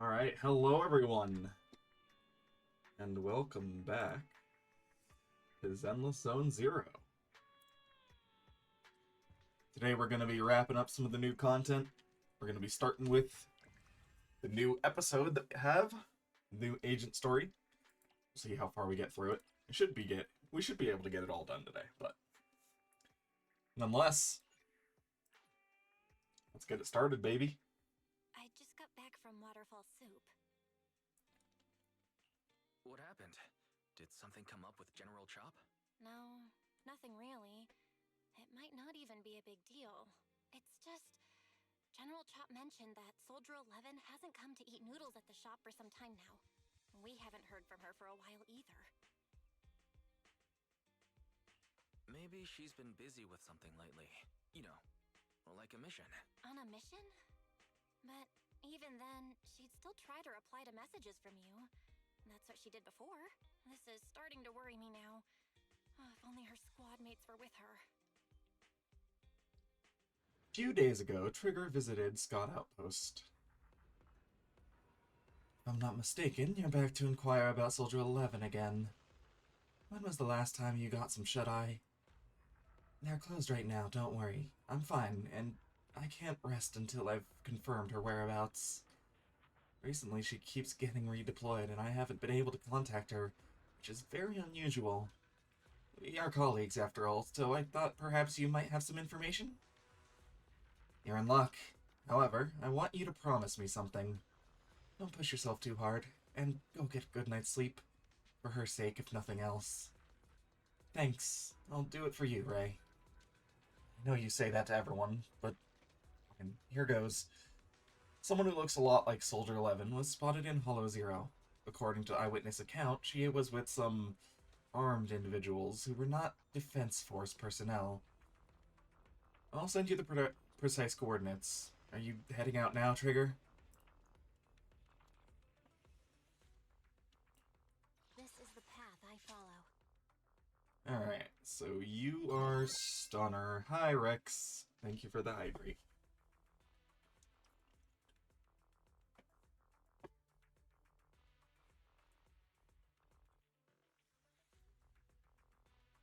Alright, hello everyone, and welcome back to Zenless Zone Zero. Today we're going to be wrapping up some of the new content. We're going to be starting with the new episode that we have, new agent story. We'll see how far we get through it. We should be able to get it all done today, but nonetheless, let's get it started, baby. I just got back from Waterfall Soup. What happened? Did something come up with General Chop? No, nothing really. It might not even be a big deal. It's just... General Chop mentioned that Soldier 11 hasn't come to eat noodles at the shop for some time now. We haven't heard from her for a while either. Maybe she's been busy with something lately. You know, like a mission. On a mission? But even then, she'd still try to reply to messages from you. That's what she did before. This is starting to worry me now. Oh, if only her squad mates were with her. A few days ago, Trigger visited Scott Outpost. If I'm not mistaken, you're back to inquire about Soldier 11 again. When was the last time you got some shut-eye? They're closed right now, don't worry. I'm fine, and I can't rest until I've confirmed her whereabouts. Recently, she keeps getting redeployed, and I haven't been able to contact her, which is very unusual. We are colleagues, after all, so I thought perhaps you might have some information? You're in luck. However, I want you to promise me something. Don't push yourself too hard, and go get a good night's sleep. For her sake, if nothing else. Thanks. I'll do it for you, Ray. I know you say that to everyone, but... and here goes. Someone who looks a lot like Soldier 11 was spotted in Hollow Zero. According to eyewitness account, she was with some armed individuals who were not Defense Force personnel. I'll send you the precise coordinates. Are you heading out now, Trigger? This is the path I follow. Alright, so you are Stunner. Hi, Rex. Thank you for the hydrate.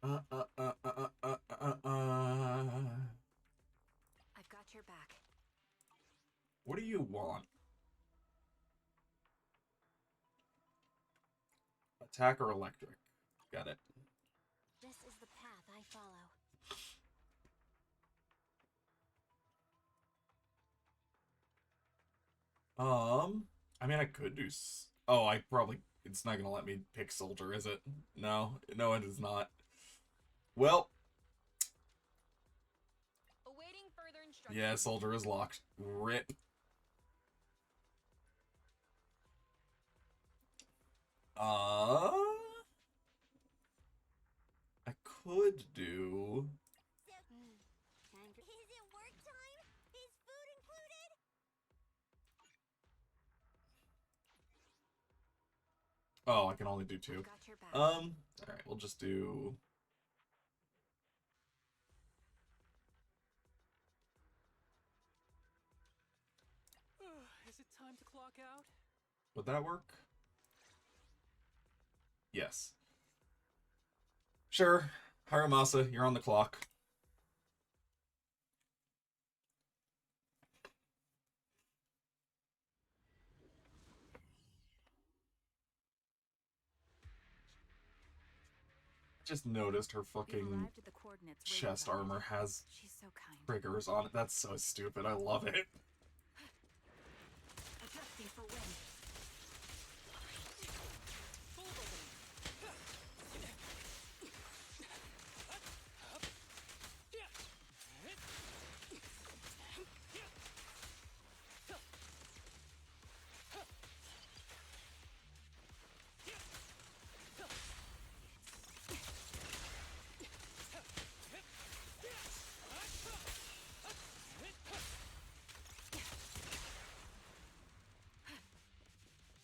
I've got your back. What do you want? Attack or electric? Got it. This is the path I follow. I mean, I could do oh, I probably... It's not gonna let me pick Soldier, is it? No. No, it is not. Well... Awaiting further instructions. Yeah, Soldier is locked. RIP. I could do... Is it work time? Is food included? Oh, I can only do two. Got your back. Alright, we'll just do... Is it time to clock out? Would that work? Yes. Sure. Haramasa, you're on the clock. Just noticed her fucking chest armor has triggers on it. That's so stupid. I love it. Adjusting for wind.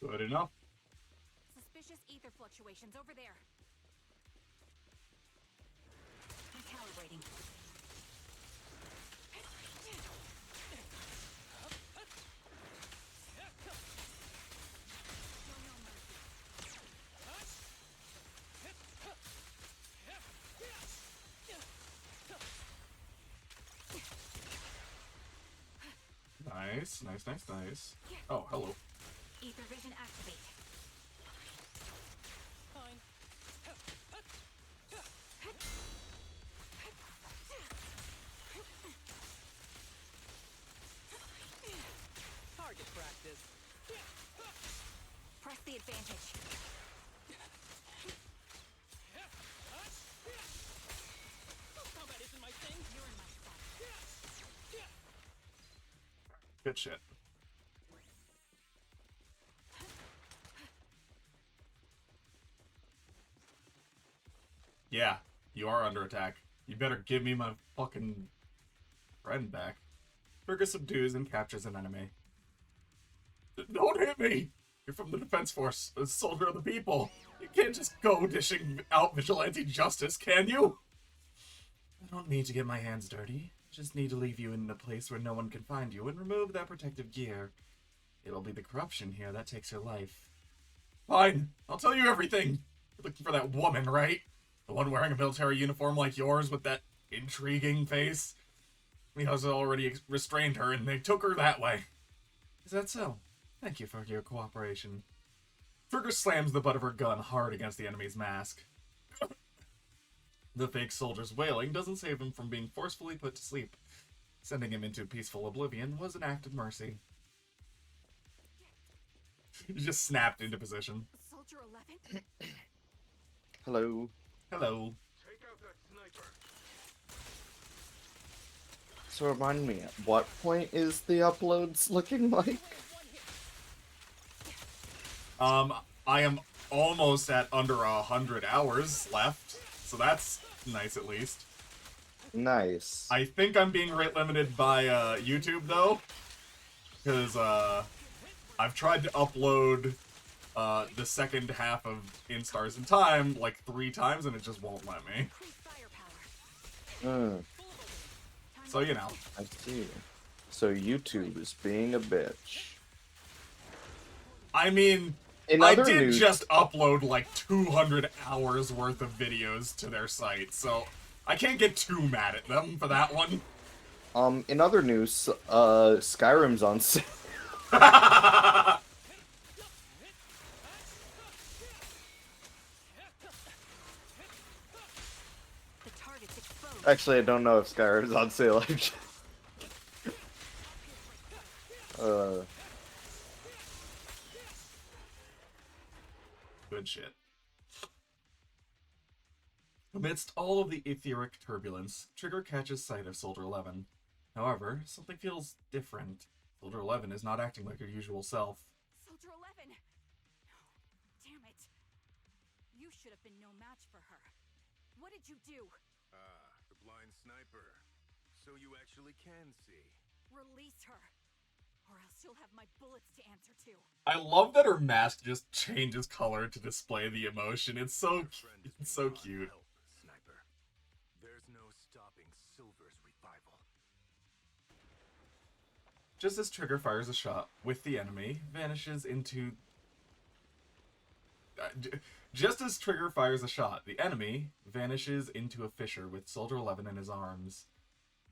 Good enough. Suspicious ether fluctuations over there. Recalibrating. Nice. Oh, hello. Ether vision activate. Fine. Target practice. Press the advantage. Combat isn't my thing. You're in my sight. Good shit. Yeah, you are under attack. You better give me my fucking friend back. Fergus subdues and captures an enemy. Don't hit me! You're from the Defense Force, a soldier of the people. You can't just go dishing out vigilante justice, can you? I don't need to get my hands dirty. I just need to leave you in a place where no one can find you and remove that protective gear. It'll be the corruption here that takes your life. Fine, I'll tell you everything. You're looking for that woman, right? The one wearing a military uniform like yours with that intriguing face? Miha's already restrained her and they took her that way. Is that so? Thank you for your cooperation. Fergus slams the butt of her gun hard against the enemy's mask. The fake soldier's wailing doesn't save him from being forcefully put to sleep. Sending him into peaceful oblivion was an act of mercy. He just snapped into position. Soldier 11? Hello. Hello. Take out that sniper. So remind me, at what point is the uploads looking like? I am almost at under 100 hours left, so that's nice at least. Nice. I think I'm being rate limited by YouTube though, because I've tried to upload the second half of In Stars in Time like 3 times and it just won't let me. So you know. I see. So YouTube is being a bitch. I mean, In I other did news, just upload like 200 hours worth of videos to their site, so I can't get too mad at them for that one. in other news, Skyrim's on sale. The target's exposed. Actually, I don't know if Skyrim's on sale. Good shit. Amidst all of the etheric turbulence, Trigger catches sight of Soldier 11. However, something feels different. Soldier 11 is not acting like her usual self. Soldier 11! No. Damn it. You should have been no match for her. What did you do? Ah, the blind sniper. So you actually can see. Release her. Or else you'll have my bullets to answer to. I love that her mask just changes color to display the emotion. It's so Your friend is it's so beyond cute. help, Sniper. There's no stopping Silver's revival. Just as Trigger fires a shot with the enemy, vanishes into... Just as Trigger fires a shot, the enemy vanishes into a fissure with Soldier 11 in his arms.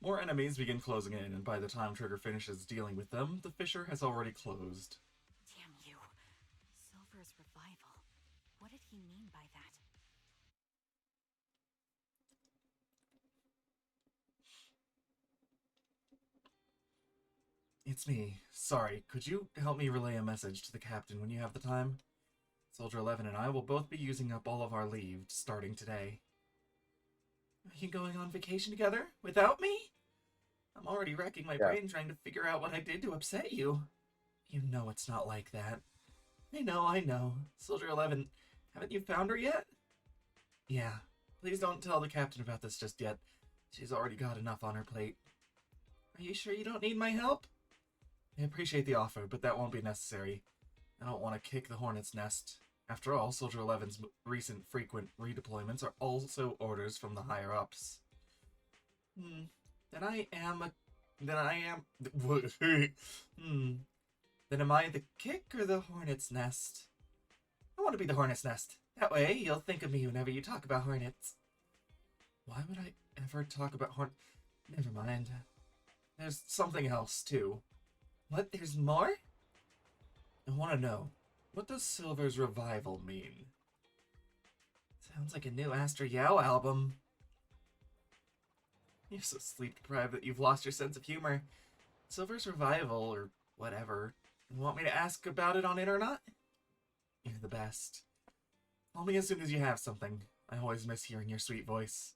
More enemies begin closing in, and by the time Trigger finishes dealing with them, the fissure has already closed. Damn you. Silver's revival. What did he mean by that? It's me. Sorry, could you help me relay a message to the captain when you have the time? Soldier 11 and I will both be using up all of our leave starting today. Are you going on vacation together? Without me? I'm already racking my brain trying to figure out what I did to upset you. You know it's not like that. I know. Soldier 11, haven't you found her yet? Yeah. Please don't tell the captain about this just yet. She's already got enough on her plate. Are you sure you don't need my help? I appreciate the offer, but that won't be necessary. I don't want to kick the hornet's nest. After all, Soldier 11's recent frequent redeployments are also orders from the higher-ups. Then am I the kick or the hornet's nest? I want to be the hornet's nest. That way, you'll think of me whenever you talk about hornets. Why would I ever talk about Never mind. There's something else, too. What? There's more? I want to know, what does Silver's revival mean? Sounds like a new Astro Yao album. You're so sleep deprived that you've lost your sense of humor. Silver's revival, or whatever. You want me to ask about it on internet? You're the best. Call me as soon as you have something. I always miss hearing your sweet voice.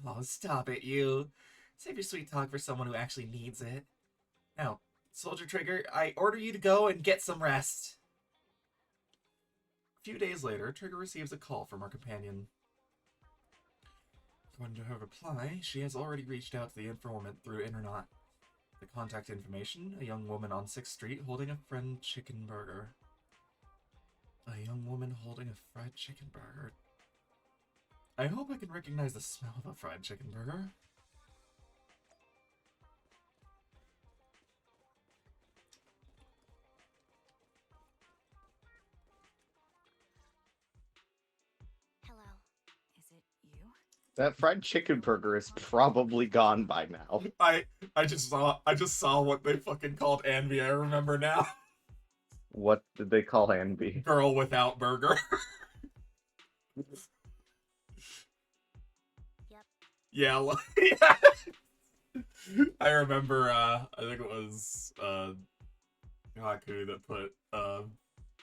Oh, stop it, you. Save your sweet talk for someone who actually needs it. Now, Soldier Trigger, I order you to go and get some rest. A few days later, Trigger receives a call from her companion. According to her reply, she has already reached out to the informant through internet. The contact information, a young woman on 6th Street holding a fried chicken burger. A young woman holding a fried chicken burger. I hope I can recognize the smell of a fried chicken burger. Hello. Is it you? That fried chicken burger is probably gone by now. I just saw what they fucking called Anby. I remember now. What did they call Anby? Girl without burger. Yep. Yeah, I remember, I think it was, Haku that put,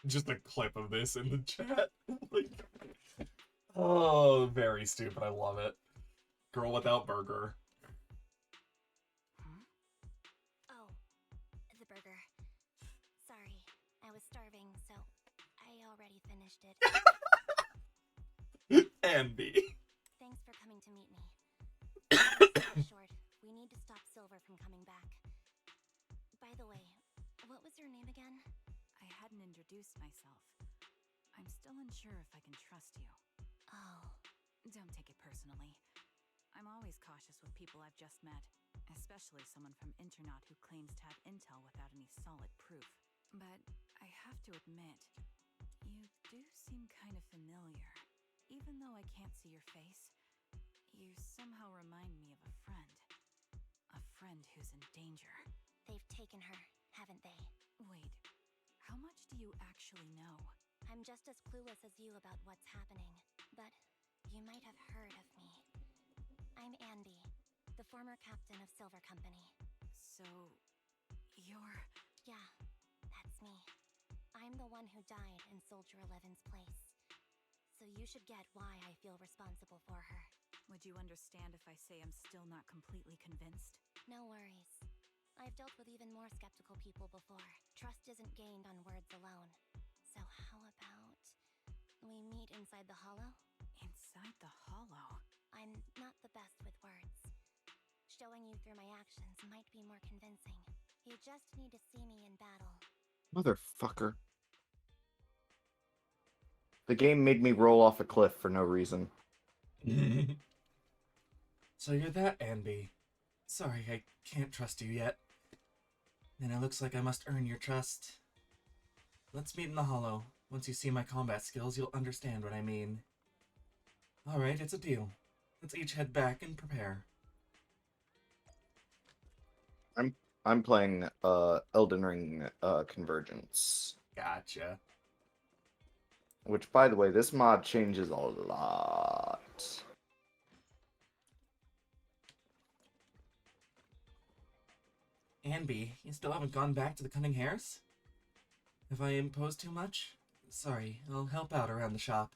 just a clip of this in the chat. Like, oh, very stupid. I love it. Girl without burger. Oh, the burger. Sorry, I was starving, so I already finished it. Andy. Thanks for coming to meet me. Cut short, we need to stop Silver from coming back. By the way, what was your name again? I hadn't introduced myself. I'm still unsure if I can trust you. Oh, Don't take it personally. I'm always cautious with people I've just met, especially someone from Internaut who claims to have intel without any solid proof. But I have to admit, you do seem kind of familiar. Even though I can't see your face, you somehow remind me of a friend. A friend who's in danger. they've taken her, haven't they? Wait, how much do you actually know? I'm just as clueless as you about what's happening, but you might have heard of me. I'm Anby, the former captain of Silver Company. So, you're... Yeah, that's me. I'm the one who died in Soldier 11's place. So you should get why I feel responsible for her. Would you understand if I say I'm still not completely convinced? No worries. I've dealt with even more skeptical people before. Trust isn't gained on words alone. So how about we meet inside the hollow? Inside the hollow? I'm not the best with words. Showing you through my actions might be more convincing. You just need to see me in battle. Motherfucker. The game made me roll off a cliff for no reason. So you're that Anby. Sorry, I can't trust you yet. And it looks like I must earn your trust. Let's meet in the hollow. Once you see my combat skills, you'll understand what I mean. Alright, it's a deal. Let's each head back and prepare. I'm playing Elden Ring Convergence. Gotcha. Which, by the way, this mod changes a lot. Anby, you still haven't gone back to the Cunning Hares? Have I imposed too much? Sorry, I'll help out around the shop.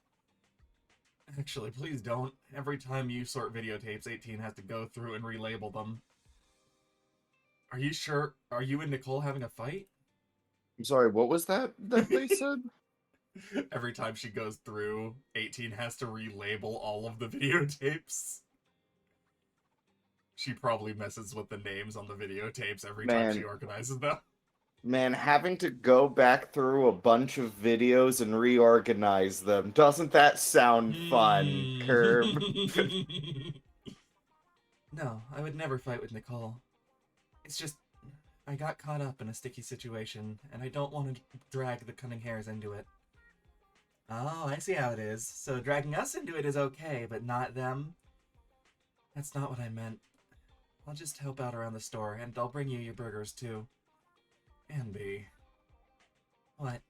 Actually, please don't. Every time you sort videotapes, 18 has to go through and relabel them. Are you sure? Are you and Nicole having a fight? I'm sorry, what was that they said? Every time she goes through, 18 has to relabel all of the videotapes. She probably messes with the names on the videotapes every time she organizes them. Man, having to go back through a bunch of videos and reorganize them, doesn't that sound fun, Curb? No, I would never fight with Nicole. It's just, I got caught up in a sticky situation, and I don't want to drag the Cunning Hares into it. Oh, I see how it is. So dragging us into it is okay, but not them? That's not what I meant. I'll just help out around the store, and I'll bring you your burgers, too. Anby. What?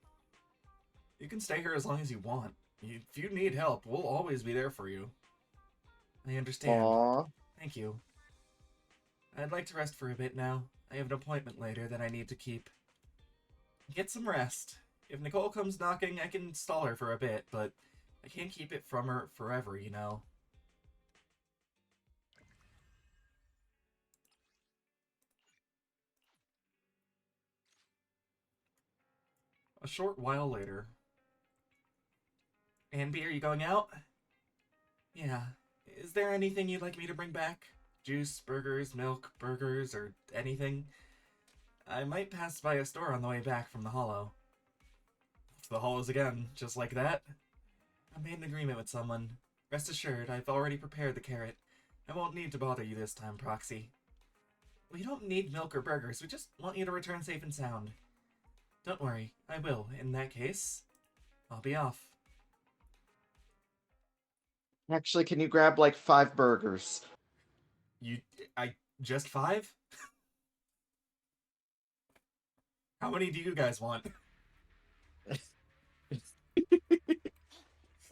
You can stay here as long as you want. If you need help, we'll always be there for you. I understand. Aww. Thank you. I'd like to rest for a bit now. I have an appointment later that I need to keep. Get some rest. If Nicole comes knocking, I can stall her for a bit, but I can't keep it from her forever, you know. A short while later. Anby, are you going out? Yeah. Is there anything you'd like me to bring back? Juice, burgers, milk, burgers, or anything? I might pass by a store on the way back from the Hollow. To the Hollows again, just like that? I made an agreement with someone. Rest assured, I've already prepared the carrot. I won't need to bother you this time, Proxy. We don't need milk or burgers, we just want you to return safe and sound. Don't worry, I will. In that case, I'll be off. Actually, can you grab like 5 burgers? Just 5? How many do you guys want?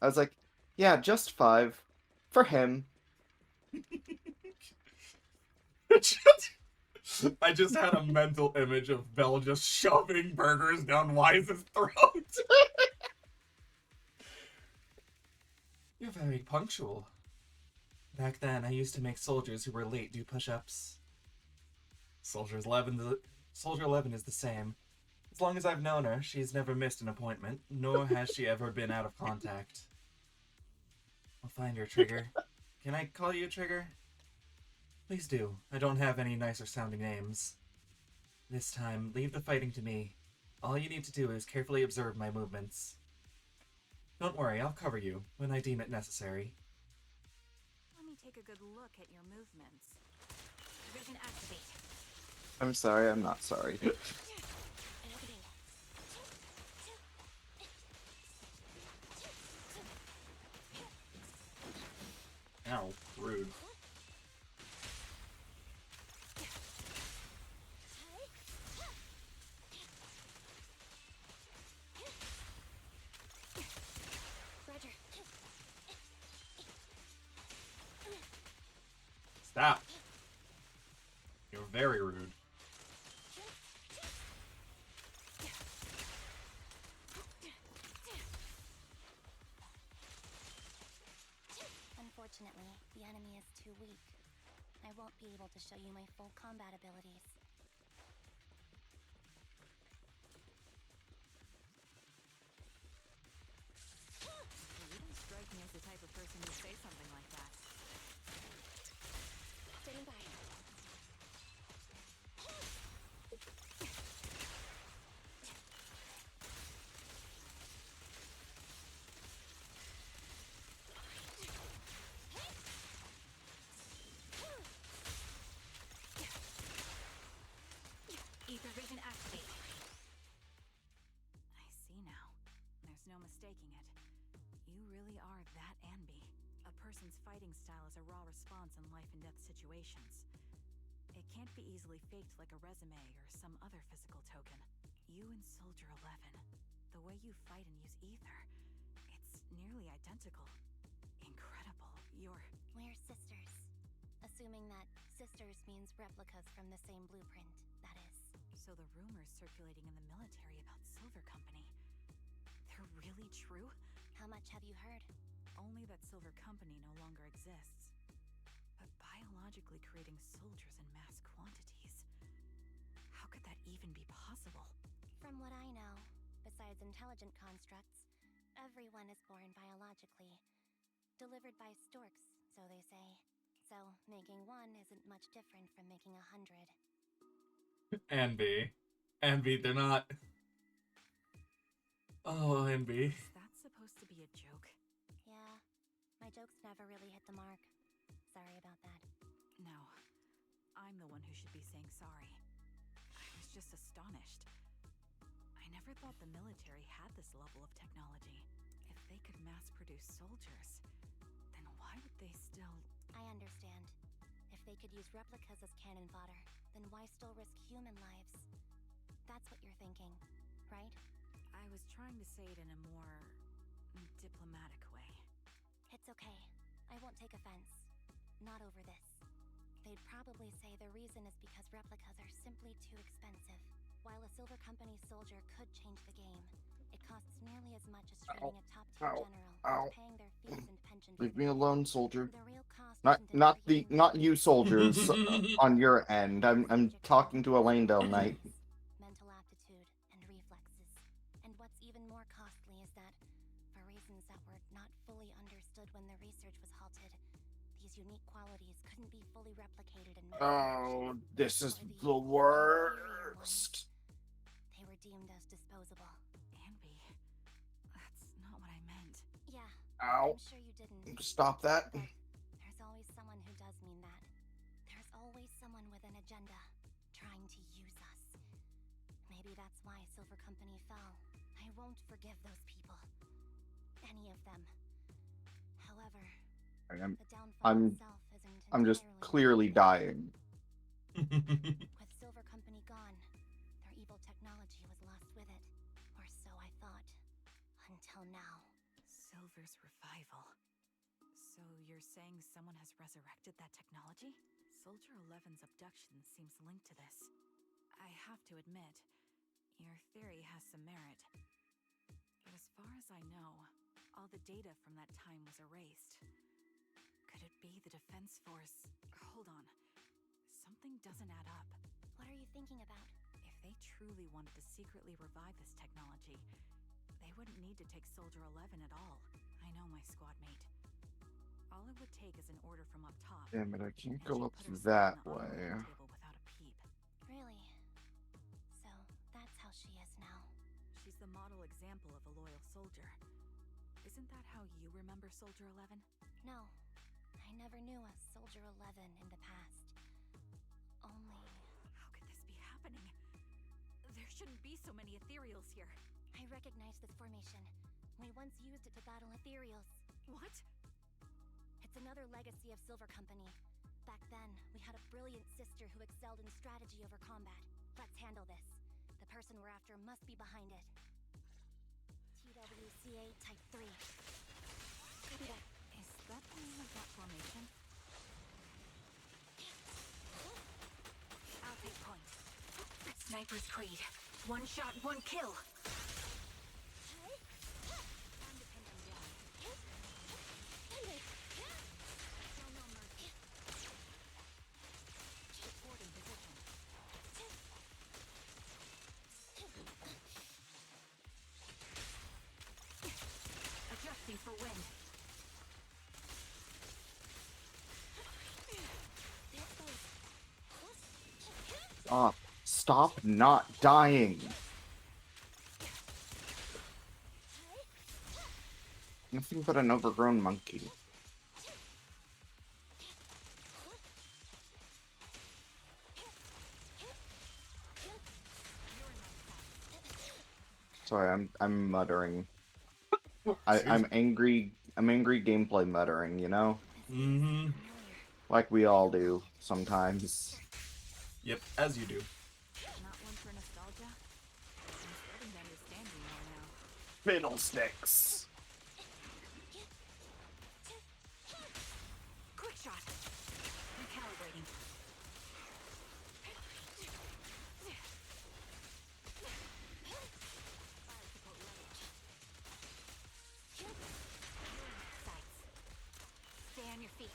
I was like, yeah, just 5. For him. I just had a mental image of Belle just shoving burgers down Wise's throat. You're very punctual. Back then, I used to make soldiers who were late do push-ups. Soldier 11 is the same. As long as I've known her, she's never missed an appointment, nor has she ever been out of contact. I'll find her, Trigger. Can I call you Trigger? Please do. I don't have any nicer sounding names. This time, leave the fighting to me. All you need to do is carefully observe my movements. Don't worry, I'll cover you when I deem it necessary. Let me take a good look at your movements. Vision activate. I'm sorry, I'm not sorry. An opening. Ow, rude. Roger. Stop. You're very rude. Unfortunately, the enemy is too weak. I won't be able to show you my full combat abilities. You don't strike me as the type of person who'd say something like that. Standing by. Ether vision activate. I see now. There's no mistaking it. You really are that Anby. A person's fighting style is a raw response in life and death situations. It can't be easily faked like a resume or some other physical token. You and Soldier 11, the way you fight and use ether, it's nearly identical. Incredible. We're sisters. Assuming that sisters means replicas from the same blueprint, that is. So the rumors circulating in the military about Silver Company, they're really true? How much have you heard? Only that Silver Company no longer exists. But biologically creating soldiers in mass quantities, how could that even be possible? From what I know, besides intelligent constructs, everyone is born biologically. Delivered by storks, so they say. So, making one isn't much different from making 100. Anby, they're not. Oh, Anby. Is that supposed to be a joke? Yeah, my jokes never really hit the mark. Sorry about that. No, I'm the one who should be saying sorry. I was just astonished. I never thought the military had this level of technology. If they could mass produce soldiers, then why would they still... I understand. If they could use replicas as cannon fodder, then why still risk human lives? That's what you're thinking, right? I was trying to say it in a more diplomatic way. It's okay. I won't take offense. Not over this. They'd probably say the reason is because replicas are simply too expensive. While a Silver Company soldier could change the game, it costs nearly as much as training a top-tier Ow. general Ow. and paying their fees and pension for Leave the me game. alone, soldier. The real cost Not isn't in not the creating not you soldiers It's on your end. I'm strategic talking to a Langdale thinking, knight. mental aptitude, and reflexes. And what's even more costly is that, for reasons that were not fully understood when the research was halted, these unique qualities couldn't be fully replicated in mass Oh, production. this is For the the inferior ones, worst. they were deemed as disposable. Anby, that's not what I meant. Yeah, Ow. I'm sure you didn't. Stop that. But there's always someone who does mean that. There's always someone with an agenda, trying to use us. Maybe that's why Silver Company fell. I won't forgive those people. Any of them. However, the downfall itself isn't I'm just entirely clearly dying. With Silver Company gone, their evil technology was lost with it. Or so I thought. Until now. Silver's revival. So you're saying someone has resurrected that technology? Soldier 11's abduction seems linked to this. I have to admit, your theory has some merit. But as far as I know, all the data from that time was erased. Could it be the Defense Force? Hold on. Something doesn't add up. What are you thinking about? If they truly wanted to secretly revive this technology, they wouldn't need to take Soldier 11 at all. I know my squad mate. All it would take is an order from up top. Damn it, I can't and go she'd up put herself that on the way. operating table without a peep. Really? So, that's how she is now. She's the model example of a loyal soldier. Isn't that how you remember Soldier 11? No, I never knew a Soldier 11 in the past. Only... How could this be happening? There shouldn't be so many ethereals here. I recognize this formation. We once used it to battle ethereals. What? It's another legacy of Silver Company. Back then, we had a brilliant sister who excelled in strategy over combat. Let's handle this. The person we're after must be behind it. TWCA Type 3. Copy that. Is that the name of that formation? I'll take point. Sniper's Creed. One shot, one kill. Adjusting for wind. Stop not dying. Nothing but an overgrown monkey. Sorry, I'm muttering. I'm angry. I'm angry gameplay muttering, you know? Mm-hmm. Like we all do sometimes. Yep, as you do. Not one for nostalgia? I'm starting to understand you more now. Fiddlesticks. Quick shot. Recalibrating. Fire support level. Sights. Stay on your feet.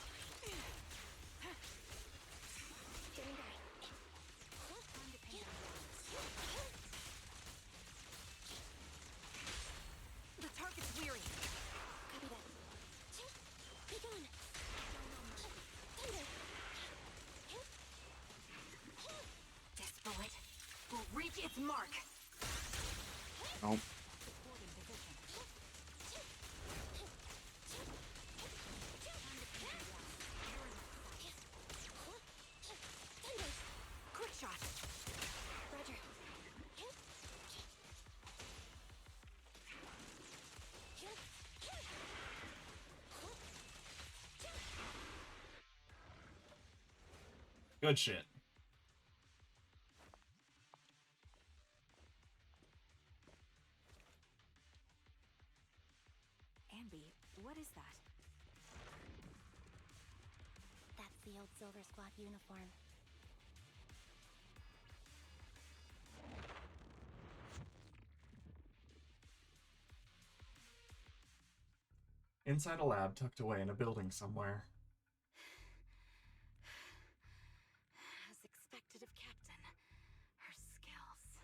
Getting back. Time to pin down dogs. The target's weary. Copy that. Be gone. Thunder. This bullet will reach its mark. Nope. Holding position. Quick shot. Roger. Good shit. Anby, what is that? That's the old Silver Squad uniform. Inside a lab tucked away in a building somewhere. As expected of Captain, her skills,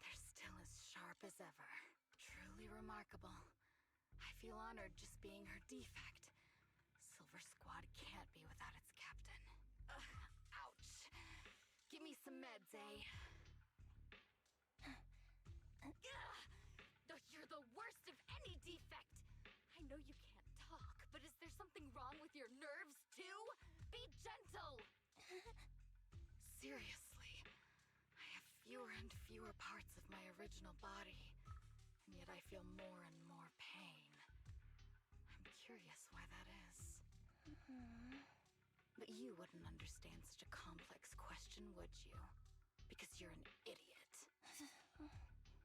they're still as sharp as ever. Truly remarkable. I feel honored just being her defect. Silver Squad can't be without its captain. Ouch. Give me some meds, eh? You're the worst of any defect! I know you can't talk, but is there something wrong with your nerves, too? Be gentle! Seriously, I have fewer and fewer parts of my original body, and yet I feel more and more pain. I'm curious why that is. But you wouldn't understand such a complex question, would you? Because you're an idiot.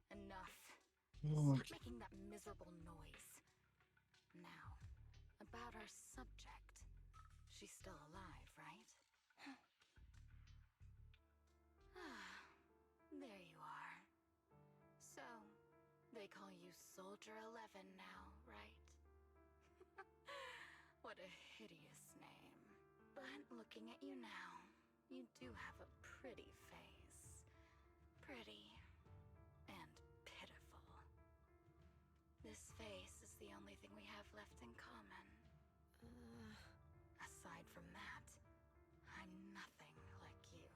Enough. Stop making that miserable noise. Now, about our subject. She's still alive, right? There you are. So, they call you Soldier 11 now, right? What a hideous name. But looking at you now, you do have a pretty face. Pretty and pitiful. This face is the only thing we have left in common. Aside from that, I'm nothing like you.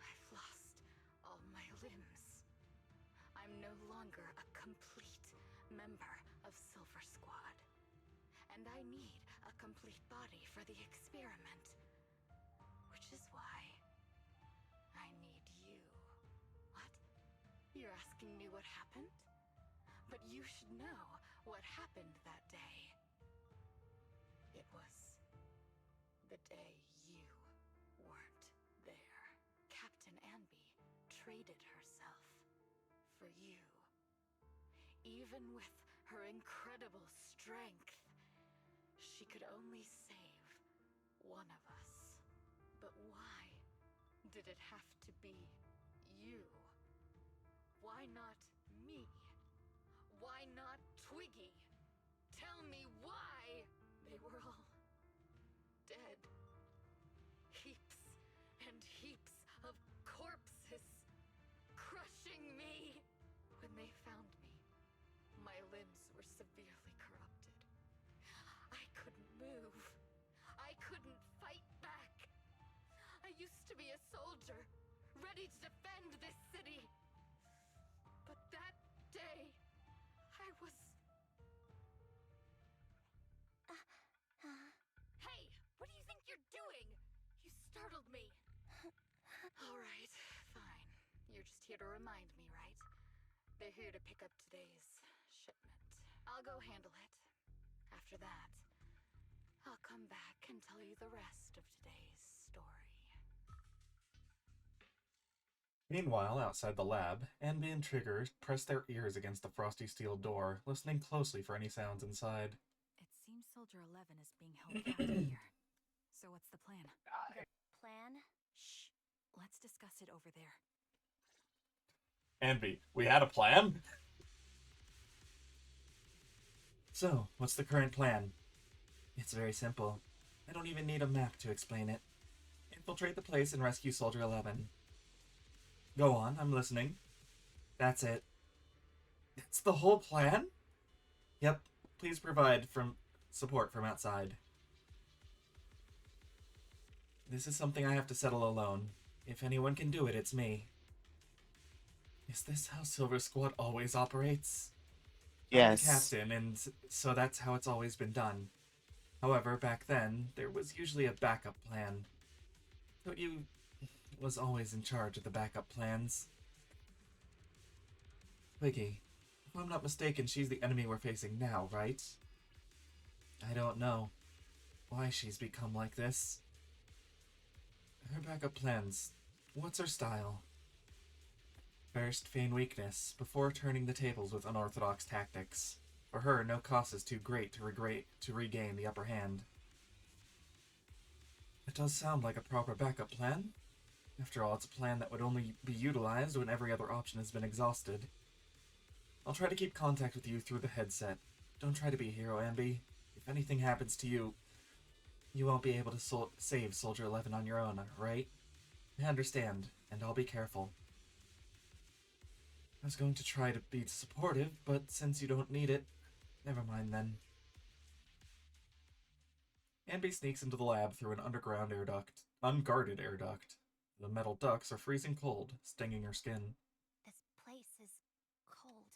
I've lost all my limbs. I'm no longer a complete member of Silver Squad. And I need a complete body for the experiment. Which is why I need you. What? You're asking me what happened? But you should know what happened that day. It was the day you weren't there. Captain Anby traded herself for you. Even with her incredible strength, she could only save one of us. But why did it have to be you? Why not me? Why not Twiggy? Tell me why! They were all dead. Heaps and heaps of corpses crushing me. When they found me, my limbs were severely corrupted. I couldn't move. I couldn't fight back. I used to be a soldier, ready to defend this city. But that day, I was... Hey! What do you think you're doing? You startled me. Alright, fine. You're just here to remind me, right? They're here to pick up today's shipment. I'll go handle it. After that, I'll come back and tell you the rest of today's story. Meanwhile, outside the lab, Anby and Trigger press their ears against the frosty steel door, listening closely for any sounds inside. It seems Soldier 11 is being held captive here. So what's the plan? Plan? Shh. Let's discuss it over there. Anby, we had a plan? So, what's the current plan? It's very simple. I don't even need a map to explain it. Infiltrate the place and rescue Soldier 11. Go on, I'm listening. That's it. That's the whole plan? Yep, please provide support from outside. This is something I have to settle alone. If anyone can do it, it's me. Is this how Silver Squad always operates? Yes. I'm the captain, and so that's how it's always been done. However, back then, there was usually a backup plan. So you was always in charge of the backup plans. Twiggy, if I'm not mistaken, she's the enemy we're facing now, right? I don't know why she's become like this. Her backup plans, what's her style? First, feign weakness, before turning the tables with unorthodox tactics. For her, no cost is too great to regain the upper hand. It does sound like a proper backup plan. After all, it's a plan that would only be utilized when every other option has been exhausted. I'll try to keep contact with you through the headset. Don't try to be a hero, Ambi. If anything happens to you, you won't be able to save Soldier 11 on your own, right? I understand, and I'll be careful. I was going to try to be supportive, but since you don't need it, never mind then. Ambi sneaks into the lab through an underground air duct. Unguarded air duct. The metal ducts are freezing cold, stinging her skin. This place is cold.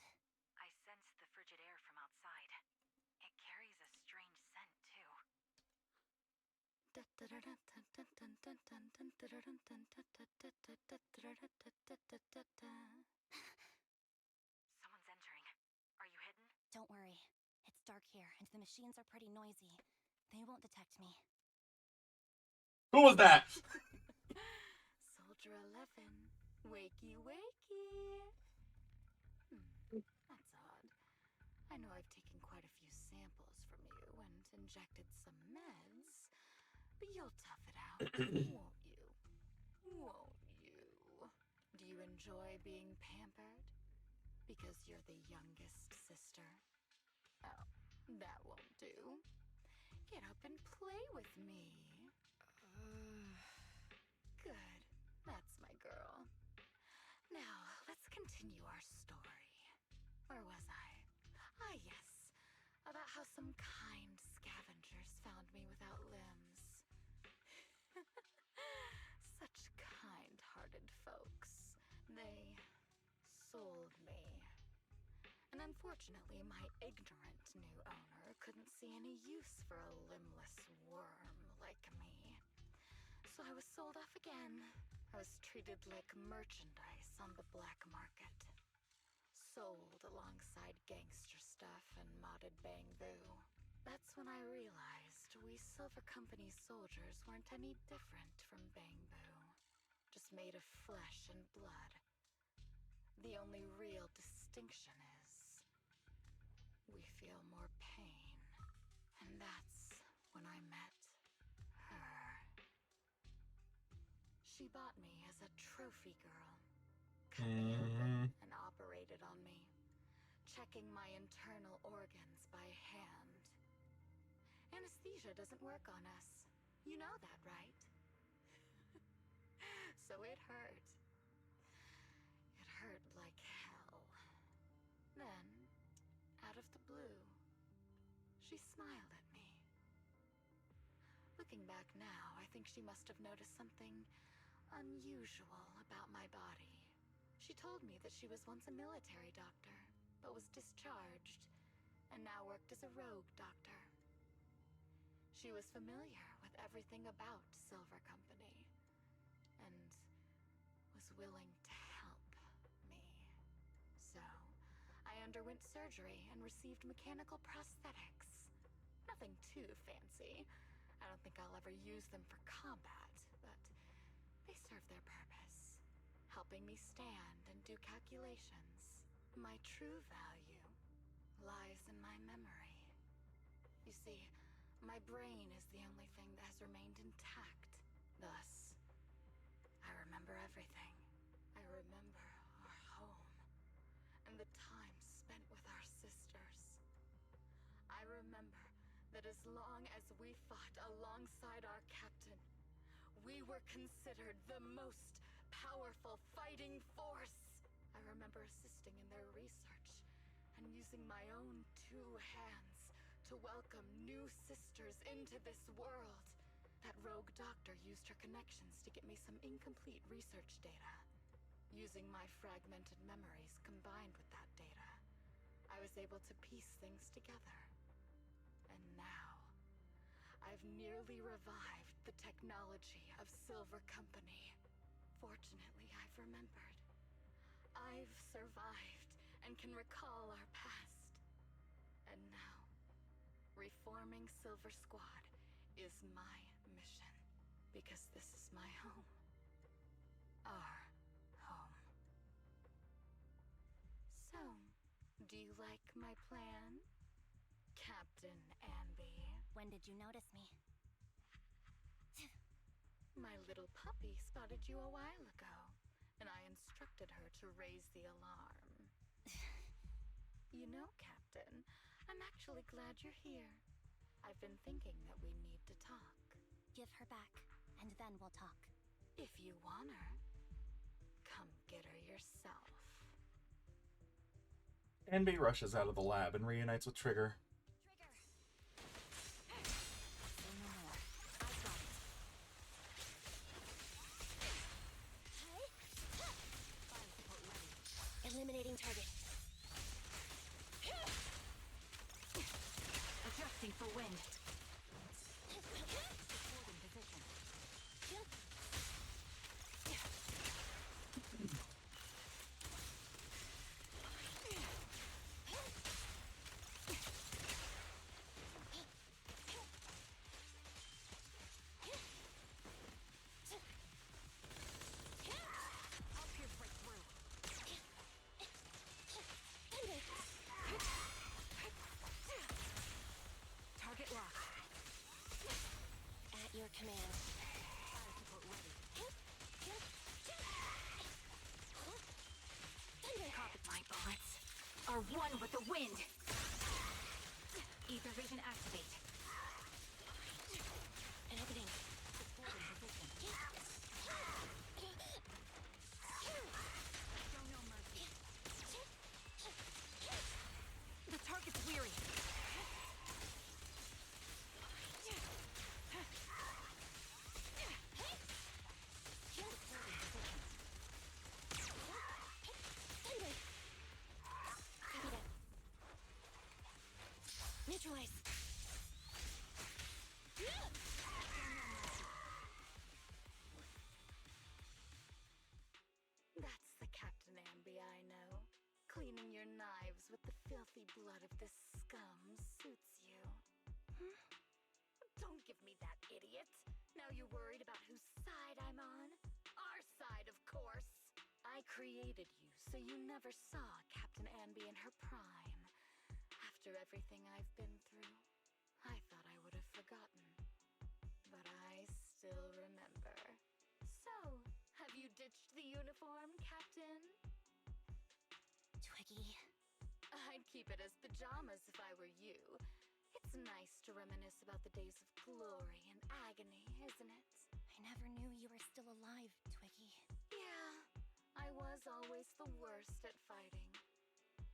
I sense the frigid air from outside. It carries a strange scent, too. Someone's entering. Are you hidden? Don't worry. It's dark here, and the machines are pretty noisy. They won't detect me. Who was that? Soldier 11. Wakey, wakey. That's odd. I know I've taken quite a few samples from you and injected some meds, but you'll tough it out, won't you? Won't you? Do you enjoy being pampered? Because you're the youngest sister? Oh, that won't do. Get up and play with me. Good. That's my girl. Now, let's continue our story. Where was I? Ah, yes. About how some kind scavengers found me without limbs. Such kind-hearted folks. They sold me. And unfortunately, my ignorant new owner couldn't see any use for a limbless worm like me. So I was sold off again. I was treated like merchandise on the black market. Sold alongside gangster stuff and modded bamboo. That's when I realized we Silver Company soldiers weren't any different from bamboo. Just made of flesh and blood. The only real distinction is we feel more pain. And that's when I met her. She bought me as a trophy girl. Cut me open and operated on me, checking my internal organs by hand. Anesthesia doesn't work on us. You know that, right? So it hurt. It hurt like hell. Then, out of the blue, she smiled at me. Looking back now, I think she must have noticed something unusual about my body. She told me that she was once a military doctor, but was discharged, and now worked as a rogue doctor. She was familiar with everything about Silver Company, and was willing to help me. So, I underwent surgery and received mechanical prosthetics. Nothing too fancy. I don't think I'll ever use them for combat, but they serve their purpose, helping me stand and do calculations. My true value lies in my memory. You see, my brain is the only thing that has remained intact. Thus, I remember everything. I remember our home, and the time spent with our sisters. I remember that as long as we fought alongside our captain, we were considered the most powerful fighting force. I remember assisting in their research and using my own two hands to welcome new sisters into this world. That rogue doctor used her connections to get me some incomplete research data. Using my fragmented memories combined with that data, I was able to piece things together. And now, I've nearly revived the technology of Silver Company. Fortunately, I've remembered. I've survived and can recall our past. And now, reforming Silver Squad is my mission. Because this is my home. Our home. So, do you like my plan? Captain Anby. When did you notice me? My little puppy spotted you a while ago, and I instructed her to raise the alarm. You know, Captain, I'm actually glad you're here. I've been thinking that we need to talk. Give her back, and then we'll talk. If you want her, come get her yourself. Anby rushes out of the lab and reunites with Trigger. Eliminating target. Adjusting for wind. Holding position. I'll pierce right through. Target locked. At your command. Fire support ready. Copy. My bullets are one with the wind. Ether vision activate. An opening. Holding position. Show no mercy. The target's weary. Copy that. Neutralize. That's the Captain Anby I know. Cleaning your knives with the filthy blood of this scum suits you. Don't give me that, idiot. Now you're worried about whose side I'm on? Our side, of course. I created you so you never saw Captain Anby in her prime. After everything I've been through, I thought I would have forgotten. But I still remember. So, have you ditched the uniform, Captain? Twiggy. I'd keep it as pajamas if I were you. It's nice to reminisce about the days of glory and agony, isn't it? I never knew you were still alive, Twiggy. Yeah, I was always the worst at fighting,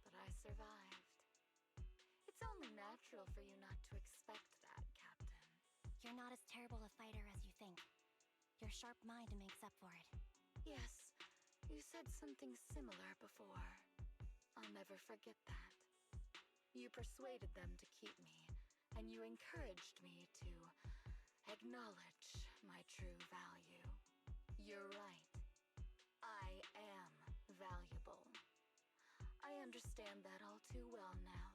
but I survived. It's only natural for you not to expect that, Captain. You're not as terrible a fighter as you think. Your sharp mind makes up for it. Yes, you said something similar before. I'll never forget that. You persuaded them to keep me, and you encouraged me to acknowledge my true value. You're right. I am valuable. I understand that all too well now.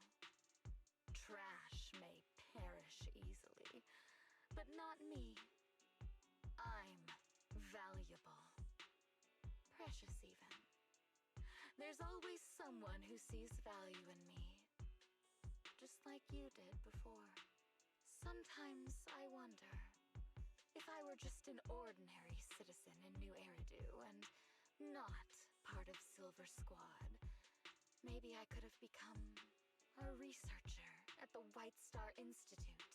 Trash may perish easily, but not me. I'm valuable. Precious even. There's always someone who sees value in me. Just like you did before. Sometimes I wonder if I were just an ordinary citizen in New Eridu and not part of Silver Squad, maybe I could have become a researcher at the White Star Institute,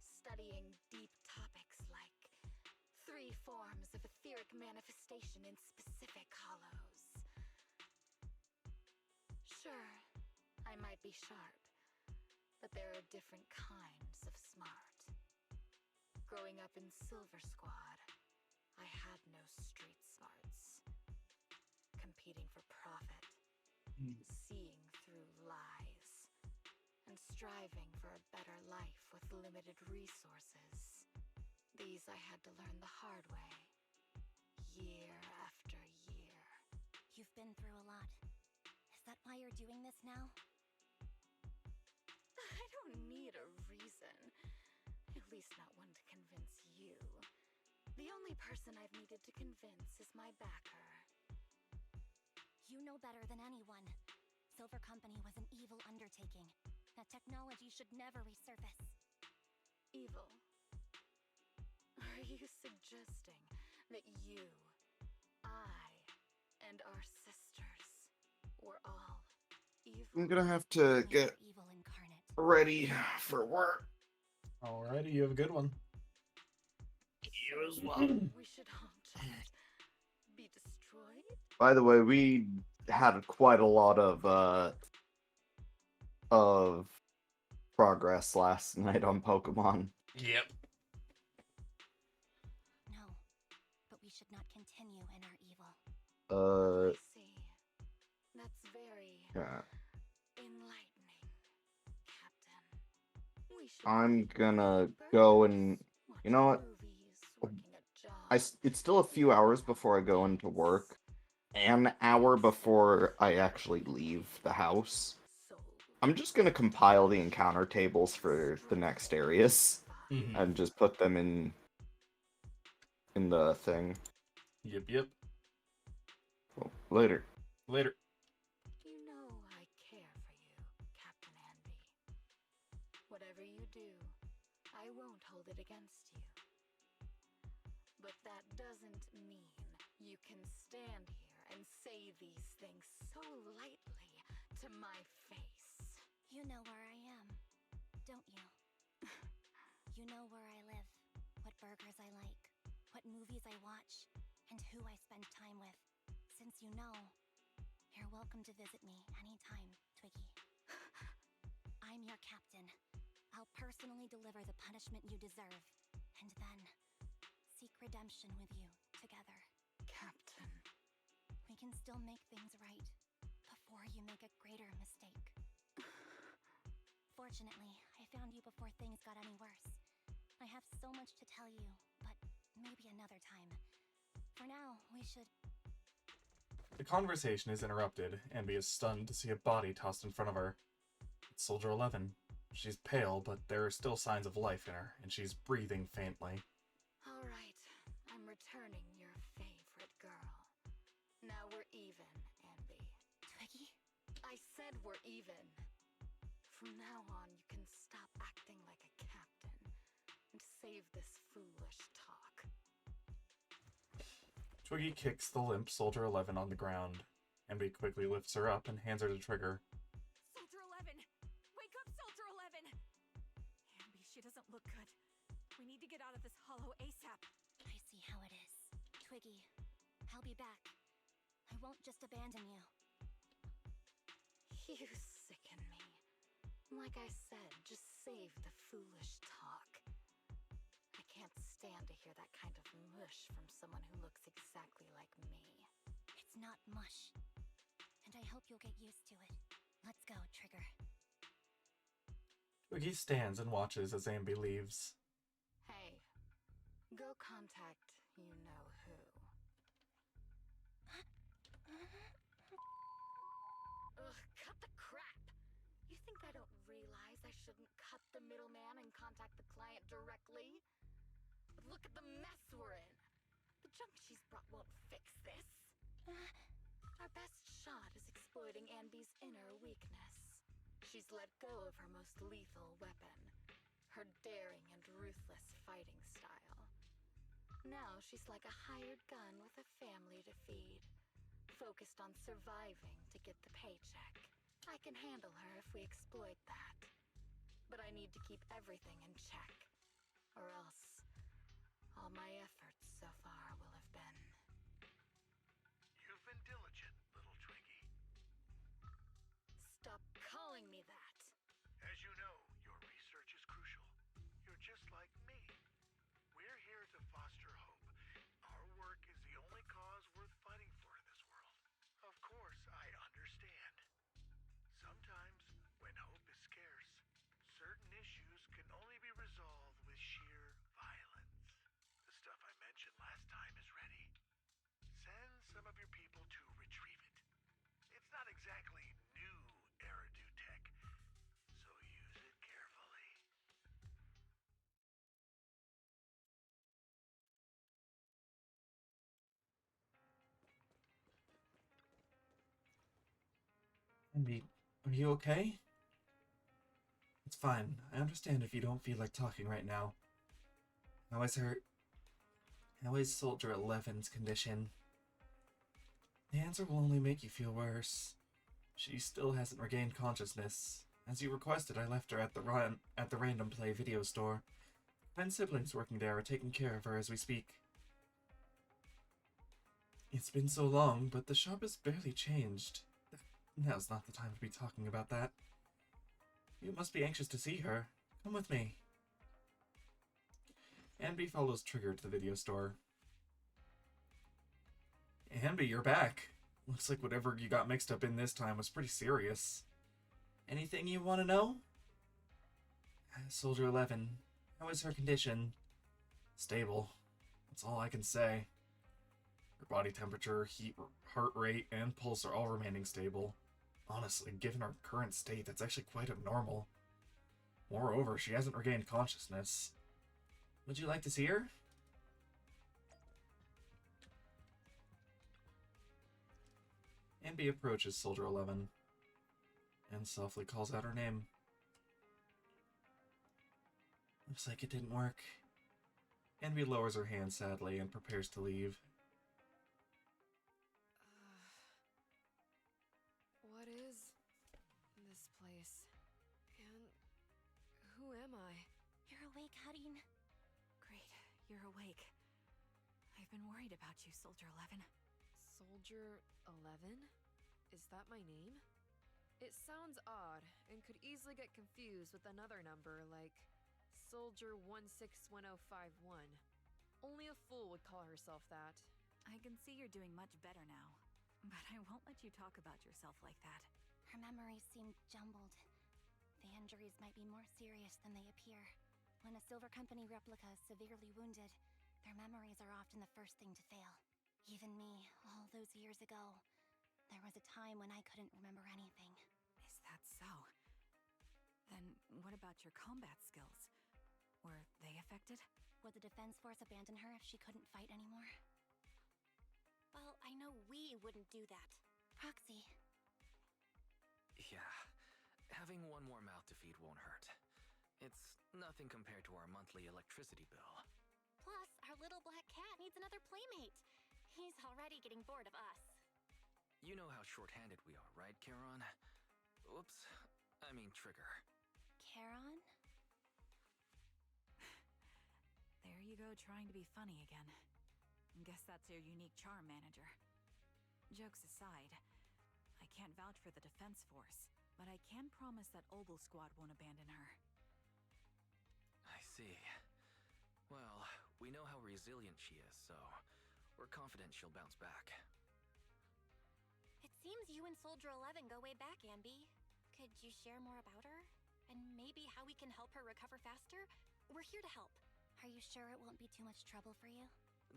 studying deep topics like 3 forms of etheric manifestation in specific hollows. Sure, I might be sharp, but there are different kinds of smart. Growing up in Silver Squad, I had no street smarts. Competing for profit, seeing through lies, and striving for a better life with limited resources. These I had to learn the hard way, year after year. You've been through a lot. Is that why you're doing this now? I don't need a reason. At least not one to convince you. The only person I've needed to convince is my backer. You know better than anyone. Silver Company was an evil undertaking that technology should never resurface. Evil. Are you suggesting that you, I, and our sisters were all evil? I'm gonna have to We get are evil incarnate. ready for work. Alrighty, you have a good one. You as well. We should all just be destroyed? By the way, we had quite a lot of progress last night on Pokemon. Yep. No, but we should not continue in our evil. I see. That's very Yeah. enlightening, Captain. We should I'm eat gonna burgers, go and watch you know what? movies, working a job. It's still a few hours before I go into work. An hour before I actually leave the house. I'm just gonna compile the encounter tables for the next areas Mm-hmm. and just put them in the thing. Yep. Well, later. Later. You know I care for you, Captain Anby. Whatever you do, I won't hold it against you. But that doesn't mean you can stand here and say these things so lightly to my face. You know where I am, don't you? You know where I live, what burgers I like, what movies I watch, and who I spend time with. Since you know, you're welcome to visit me anytime, Twiggy. I'm your captain. I'll personally deliver the punishment you deserve, and then seek redemption with you together. Captain. We can still make things right before you make a greater mistake. Fortunately, I found you before things got any worse. I have so much to tell you, but maybe another time. For now, we should... The conversation is interrupted. Ambi is stunned to see a body tossed in front of her. It's Soldier 11. She's pale, but there are still signs of life in her, and she's breathing faintly. All right, I'm returning your favorite girl. Now we're even, Anby. Twiggy? I said we're even. From now on, you can stop acting like a captain and save this foolish talk. Twiggy kicks the limp Soldier 11 on the ground. Ambi quickly lifts her up and hands her the trigger. Soldier 11! Wake up, Soldier 11! Anby, she doesn't look good. We need to get out of this hollow ASAP. I see how it is. Twiggy, I'll be back. I won't just abandon you. You sicken me. Like I said, just save the foolish talk. I can't stand to hear that kind of mush from someone who looks exactly like me. It's not mush. And I hope you'll get used to it. Let's go, Trigger. Twiggy stands and watches as Ambi leaves. Hey, go contact you-know-who. Ugh, cut the crap! You think I don't realize I shouldn't cut the middleman and contact the client directly? But look at the mess we're in! The junk she's brought won't fix this! Our best shot is exploiting Anby's inner weakness. She's let go of her most lethal weapon, her daring and ruthless fighting style. Now she's like a hired gun with a family to feed, focused on surviving to get the paycheck. I can handle her if we exploit that. But I need to keep everything in check, or else all my efforts so far will have been... You've been diligent, little Twiggy. Stop calling me that! As you know, your research is crucial. You're just like me. We're here to foster hope. Our work is the only cause worth fighting for in this world. Of course, I understand. Sometimes, when hope is scarce, certain issues can only be resolved with sheer violence. The stuff I mentioned last time is ready. Send some of your people to retrieve it. It's not exactly new Eridu tech, so use it carefully. Ambi, are you okay? It's fine. I understand if you don't feel like talking right now. How is her... How is Soldier 11's condition? The answer will only make you feel worse. She still hasn't regained consciousness. As you requested, I left her at the Random Play video store. My siblings working there are taking care of her as we speak. It's been so long, but the shop has barely changed. Now's not the time to be talking about that. You must be anxious to see her. Come with me. Anby follows Trigger to the video store. Anby, you're back. Looks like whatever you got mixed up in this time was pretty serious. Anything you want to know? Soldier 11, how is her condition? Stable. That's all I can say. Her body temperature, heart rate, and pulse are all remaining stable. Honestly, given her current state, that's actually quite abnormal. Moreover, she hasn't regained consciousness. Would you like to see her? Anby approaches Soldier 11 and softly calls out her name. Looks like it didn't work. Anby lowers her hand sadly and prepares to leave. What is this place? And who am I? You're awake, Hadin. Great, you're awake. I've been worried about you, Soldier 11. Soldier 11? Is that my name? It sounds odd and could easily get confused with another number like Soldier 161051. Only a fool would call herself that. I can see you're doing much better now, but I won't let you talk about yourself like that. Her memories seem jumbled. The injuries might be more serious than they appear. When a Silver Company replica is severely wounded, their memories are often the first thing to fail. Even me, all those years ago, there was a time when I couldn't remember anything. Is that so? Then what about your combat skills? Were they affected? Would the Defense Force abandon her if she couldn't fight anymore? Well, I know we wouldn't do that. Proxy. Yeah, having one more mouth to feed won't hurt. It's nothing compared to our monthly electricity bill. Plus, our little black cat needs another playmate. He's already getting bored of us. You know how short-handed we are, right, Charon? Oops, I mean Trigger. Charon? There you go, trying to be funny again. Guess that's your unique charm, manager. Jokes aside, I can't vouch for the Defense Force, but I can promise that Obel Squad won't abandon her. I see. Well, we know how resilient she is, so we're confident she'll bounce back. It seems you and Soldier 11 go way back, Anby. Could you share more about her? And maybe how we can help her recover faster? We're here to help. Are you sure it won't be too much trouble for you?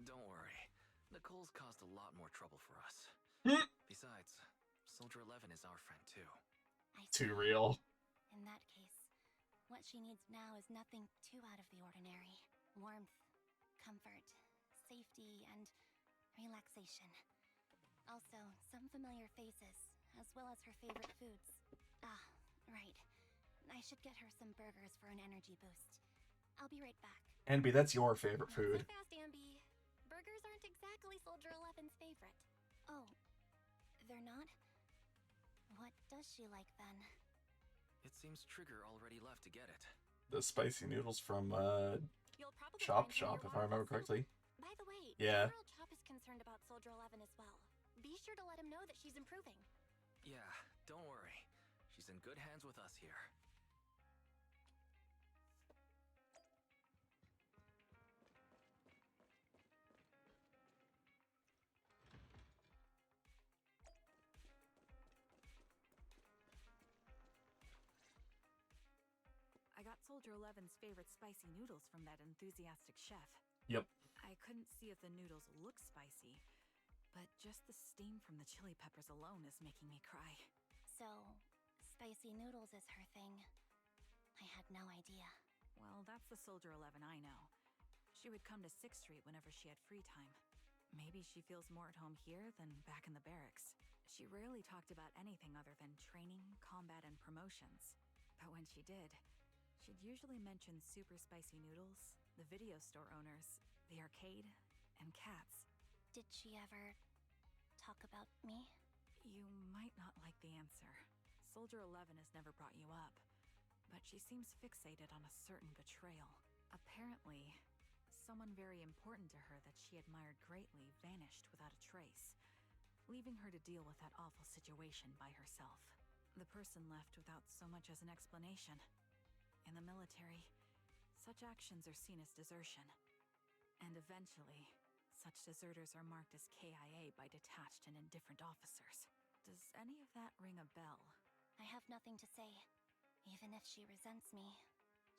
Don't worry. Nicole's caused a lot more trouble for us. Besides, Soldier 11 is our friend too. I see. Too real. In that case, what she needs now is nothing too out of the ordinary. Warmth, comfort, safety, and relaxation. Also, some familiar faces, as well as her favorite foods. Ah, right. I should get her some burgers for an energy boost. I'll be right back. Anby, that's your favorite food. Not so fast, Anby. Burgers aren't exactly Soldier 11's favorite. Oh, they're not? What does she like then? It seems Trigger already left to get it. The spicy noodles from You'll probably Chop find Shop, her if I remember correctly. By the way, Yeah. General Chop is concerned about Soldier 11 as well. Be sure to let him know that she's improving. Yeah, don't worry. She's in good hands with us here. I got Soldier 11's favorite spicy noodles from that enthusiastic chef. Yep. I couldn't see if the noodles look spicy, but just the steam from the chili peppers alone is making me cry. So, spicy noodles is her thing. I had no idea. Well, that's the Soldier 11 I know. She would come to 6th Street whenever she had free time. Maybe she feels more at home here than back in the barracks. She rarely talked about anything other than training, combat, and promotions. But when she did, She'd usually mention super spicy noodles, the video store owners, the arcade, and cats. Did she ever talk about me? You might not like the answer. Soldier 11 has never brought you up, but she seems fixated on a certain betrayal. Apparently, someone very important to her that she admired greatly vanished without a trace, leaving her to deal with that awful situation by herself. The person left without so much as an explanation. In the military, such actions are seen as desertion. And eventually, such deserters are marked as KIA by detached and indifferent officers. Does any of that ring a bell? I have nothing to say. Even if she resents me,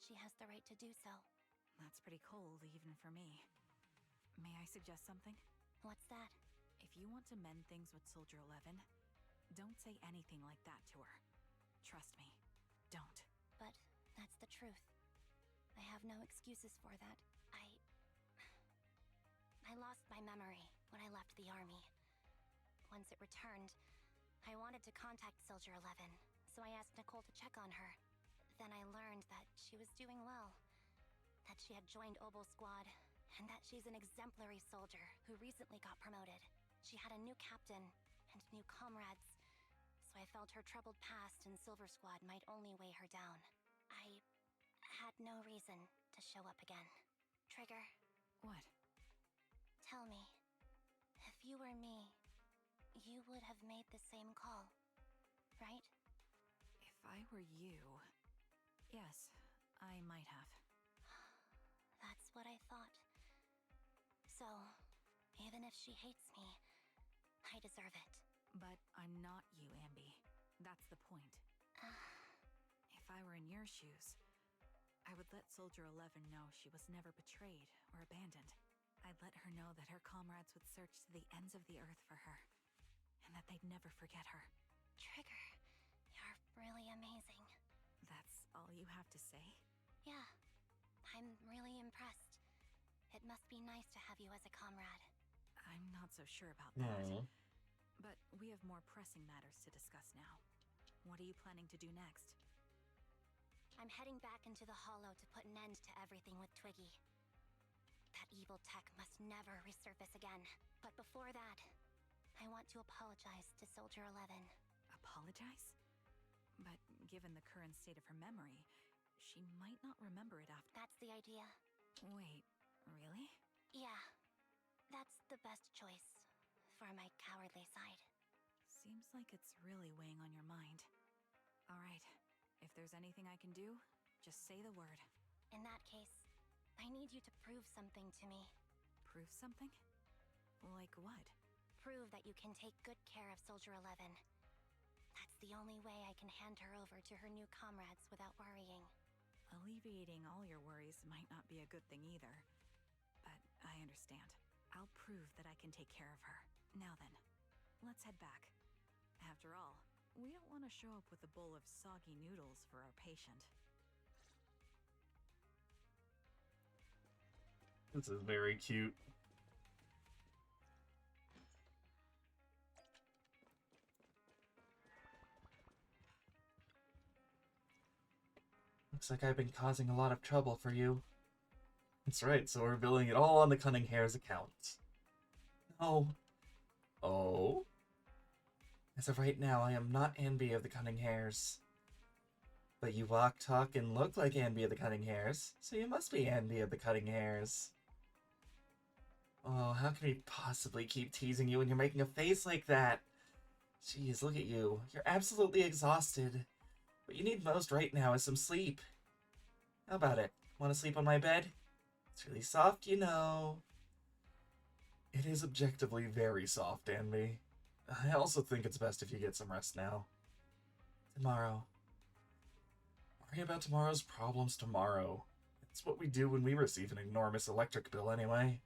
she has the right to do so. That's pretty cold, even for me. May I suggest something? What's that? If you want to mend things with Soldier 11, don't say anything like that to her. Trust me, don't. But that's the truth. I have no excuses for that. I lost my memory when I left the army. Once it returned, I wanted to contact Soldier 11, so I asked Nicole to check on her. Then I learned that she was doing well, that she had joined Obel Squad, and that she's an exemplary soldier who recently got promoted. She had a new captain and new comrades, so I felt her troubled past in Silver Squad might only weigh her down. I had no reason to show up again. Trigger, What? tell me, if you were me, you would have made the same call, right? If I were you... Yes, I might have. That's what I thought. So, even if she hates me, I deserve it. But I'm not you, Ambi. That's the point. If I were in your shoes, I would let Soldier 11 know she was never betrayed or abandoned. I'd let her know that her comrades would search to the ends of the earth for her, and that they'd never forget her. Trigger, you're really amazing. That's all you have to say? Yeah, I'm really impressed. It must be nice to have you as a comrade. I'm not so sure about that. Aww. But we have more pressing matters to discuss now. What are you planning to do next? I'm heading back into the Hollow to put an end to everything with Twiggy. That evil tech must never resurface again. But before that, I want to apologize to Soldier 11. Apologize? But given the current state of her memory, she might not remember it after. That's the idea. Wait, really? Yeah, that's the best choice for my cowardly side. Seems like it's really weighing on your mind. All right, if there's anything I can do, just say the word. In that case, I need you to prove something to me. Prove something? Like what? Prove that you can take good care of Soldier 11. That's the only way I can hand her over to her new comrades without worrying. Alleviating all your worries might not be a good thing either. But I understand. I'll prove that I can take care of her. Now then, let's head back. After all, we don't want to show up with a bowl of soggy noodles for our patient. This is very cute. Looks like I've been causing a lot of trouble for you. That's right, so we're billing it all on the Cunning Hare's account. No. Oh? As of right now, I am not Anby of the Cunning Hares. But you walk, talk, and look like Anby of the Cunning Hares, so you must be Anby of the Cunning Hares. Oh, how can we possibly keep teasing you when you're making a face like that? Jeez, look at you. You're absolutely exhausted. What you need most right now is some sleep. How about it? Want to sleep on my bed? It's really soft, you know. It is objectively very soft, Anby. I also think it's best if you get some rest now. Tomorrow. Worry about tomorrow's problems tomorrow. It's what we do when we receive an enormous electric bill anyway.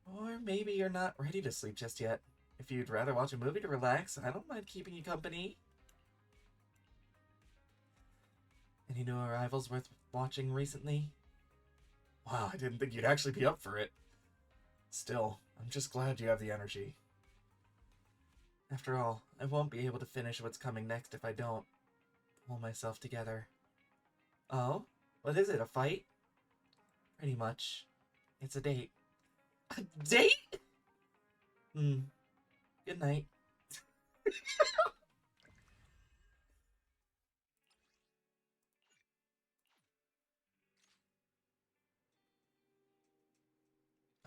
Or maybe you're not ready to sleep just yet. If you'd rather watch a movie to relax, I don't mind keeping you company. Any new arrivals worth watching recently? Wow, I didn't think you'd actually be up for it. Still, I'm just glad you have the energy. After all, I won't be able to finish what's coming next if I don't pull myself together. Oh? What is it, a fight? Pretty much. It's a date. A date? Hmm. Good night.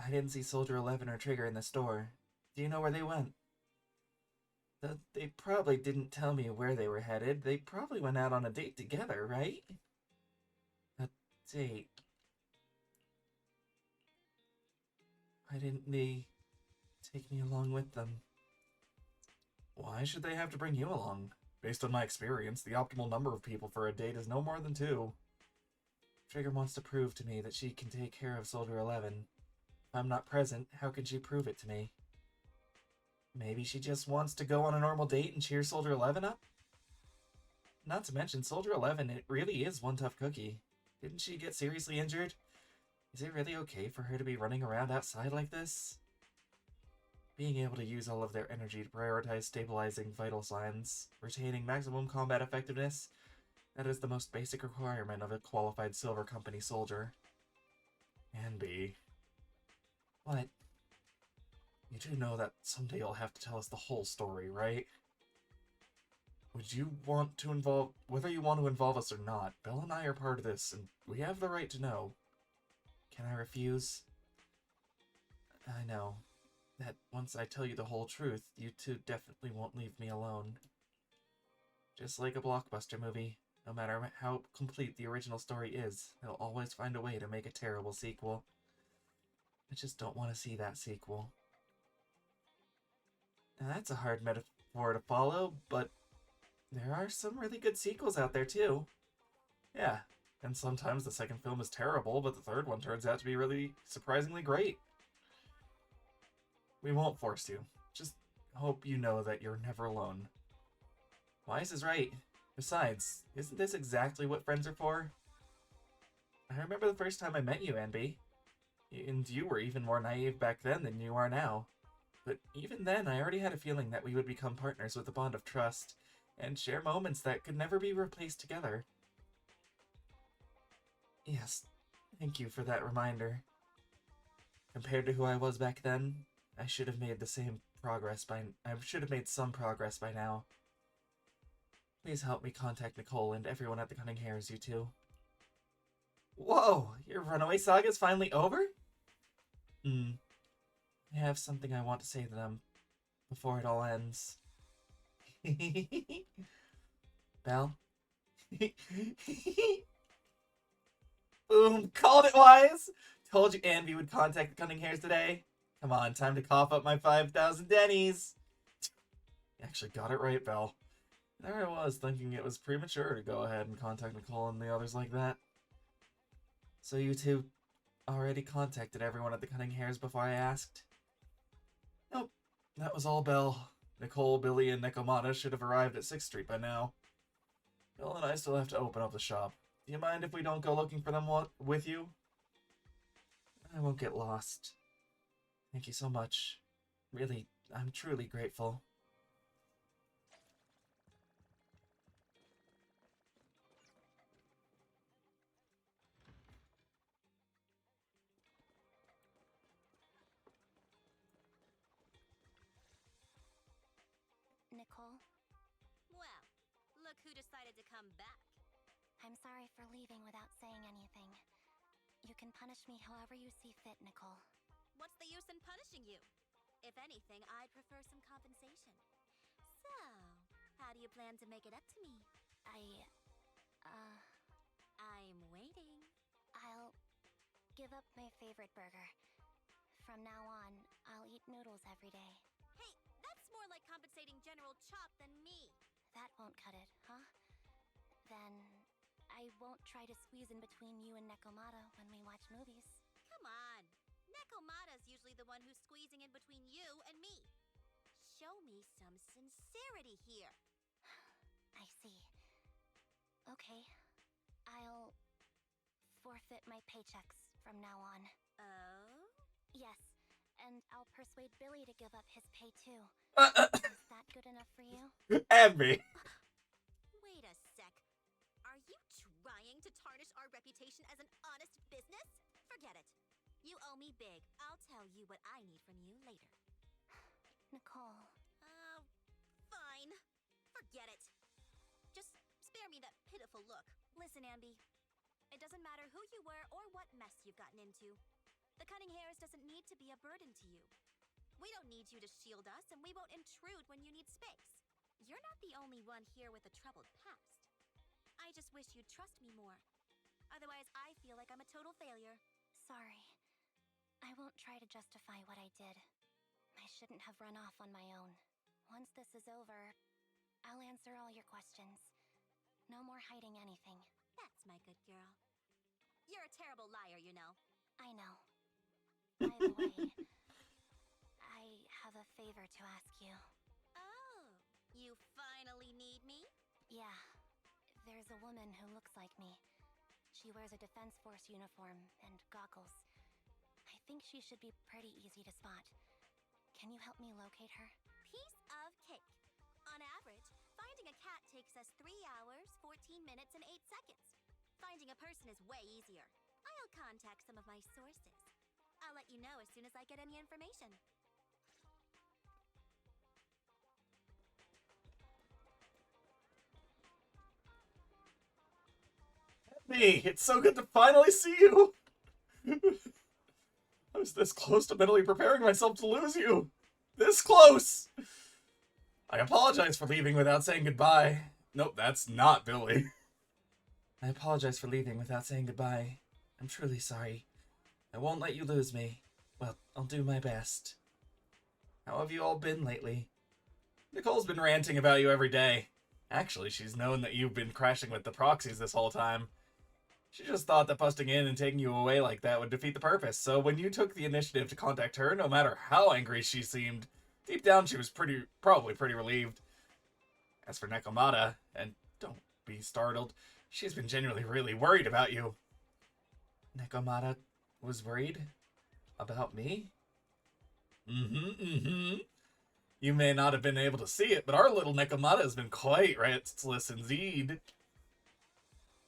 I didn't see Soldier 11 or Trigger in the store. Do you know where they went? They probably didn't tell me where they were headed. They probably went out on a date together, right? A date. Why didn't they take me along with them? Why should they have to bring you along? Based on my experience, the optimal number of people for a date is no more than 2. Trigger wants to prove to me that she can take care of Soldier 11. If I'm not present, how can she prove it to me? Maybe she just wants to go on a normal date and cheer Soldier 11 up? Not to mention, Soldier 11, it really is one tough cookie. Didn't she get seriously injured? Is it really okay for her to be running around outside like this? Being able to use all of their energy to prioritize stabilizing vital signs, retaining maximum combat effectiveness, that is the most basic requirement of a qualified Silver Company soldier. And B. What? You do know that someday you'll have to tell us the whole story, right? Would you want to involve... Whether you want to involve us or not, Belle and I are part of this, and we have the right to know. Can I refuse? I know that once I tell you the whole truth, you two definitely won't leave me alone. Just like a blockbuster movie, no matter how complete the original story is, they'll always find a way to make a terrible sequel. I just don't want to see that sequel. Now that's a hard metaphor to follow, but there are some really good sequels out there too. Yeah, and sometimes the second film is terrible, but the third one turns out to be really surprisingly great. We won't force you. Just hope you know that you're never alone. Wise is right. Besides, isn't this exactly what friends are for? I remember the first time I met you, Anby. And you were even more naive back then than you are now. But even then, I already had a feeling that we would become partners with a bond of trust, and share moments that could never be replaced together. Yes, thank you for that reminder. Compared to who I was back then, I should have made some progress by now. Please help me contact Nicole and everyone at the Cunning Hares, you two. Whoa! Your runaway saga's finally over? I have something I want to say to them before it all ends. Belle? Boom! Called it, Wise! Told you Anby would contact the Cunning Hares today. Come on, time to cough up my 5,000 Denny's. You actually got it right, Belle. There I was, thinking it was premature to go ahead and contact Nicole and the others like that. So you two already contacted everyone at the Cunning Hares before I asked? Nope, that was all Belle. Nicole, Billy, and Nekomata should have arrived at 6th Street by now. Bill and I still have to open up the shop. Do you mind if we don't go looking for them with you? I won't get lost. Thank you so much. Really, I'm truly grateful. Nicole, Well, look who decided to come back. I'm sorry for leaving without saying anything. You can punish me however you see fit, Nicole. What's the use in punishing you? If anything, I'd prefer some compensation. So, how do you plan to make it up to me? I'm waiting. I'll give up my favorite burger. From now on, I'll eat noodles every day. Hey, that's more like compensating General Chop than me. That won't cut it, huh? Then I won't try to squeeze in between you and Nekomata when we watch movies. Come on. Nekomata's usually the one who's squeezing in between you and me. Show me some sincerity here. I see. Okay. I'll forfeit my paychecks from now on. Oh? Yes, and I'll persuade Billy to give up his pay too. Is that good enough for you? And me. Wait a sec. Are you trying thing to tarnish our reputation as an honest business? Forget it. You owe me big. I'll tell you what I need from you later. Nicole. Fine. Forget it. Just spare me that pitiful look. Listen, Ambi. It doesn't matter who you were or what mess you've gotten into. The cutting hairs doesn't need to be a burden to you. We don't need you to shield us, and we won't intrude when you need space. You're not the only one here with a troubled past. I just wish you'd trust me more. Otherwise, I feel like I'm a total failure. Sorry. I won't try to justify what I did. I shouldn't have run off on my own. Once this is over, I'll answer all your questions. No more hiding anything. That's my good girl. You're a terrible liar, you know. I know. By the way, I have a favor to ask you. Oh, you finally need me? Yeah. There's a woman who looks like me. She wears a Defense Force uniform and goggles. I think she should be pretty easy to spot. Can you help me locate her? Piece of cake. On average, finding a cat takes us 3 hours, 14 minutes, and 8 seconds. Finding a person is way easier. I'll contact some of my sources. I'll let you know as soon as I get any information. Me, it's so good to finally see you! I was this close to mentally preparing myself to lose you. This close! I apologize for leaving without saying goodbye. Nope, that's not Billy. I apologize for leaving without saying goodbye. I'm truly sorry. I won't let you lose me. Well, I'll do my best. How have you all been lately? Nicole's been ranting about you every day. Actually, she's known that you've been crashing with the proxies this whole time. She just thought that busting in and taking you away like that would defeat the purpose, so when you took the initiative to contact her, no matter how angry she seemed, deep down she was probably pretty relieved. As for Nekomata, and don't be startled, she's been genuinely really worried about you. Nekomata was worried? About me? You may not have been able to see it, but our little Nekomata has been quite restless indeed.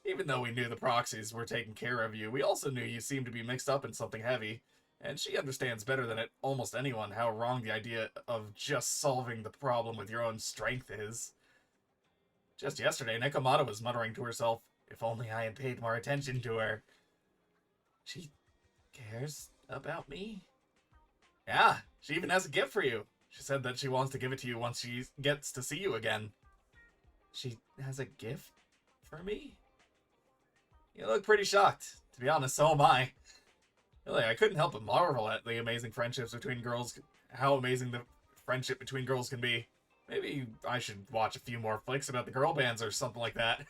Even though we knew the proxies were taking care of you, we also knew you seemed to be mixed up in something heavy, and she understands better than almost anyone how wrong the idea of just solving the problem with your own strength is. Just yesterday, Nekomata was muttering to herself, if only I had paid more attention to her. She cares about me? Yeah, she even has a gift for you. She said that she wants to give it to you once she gets to see you again. She has a gift for me? You look pretty shocked. To be honest, so am I. Really, I couldn't help but marvel at the amazing friendships between girls, how amazing the friendship between girls can be. Maybe I should watch a few more flicks about the girl bands or something like that.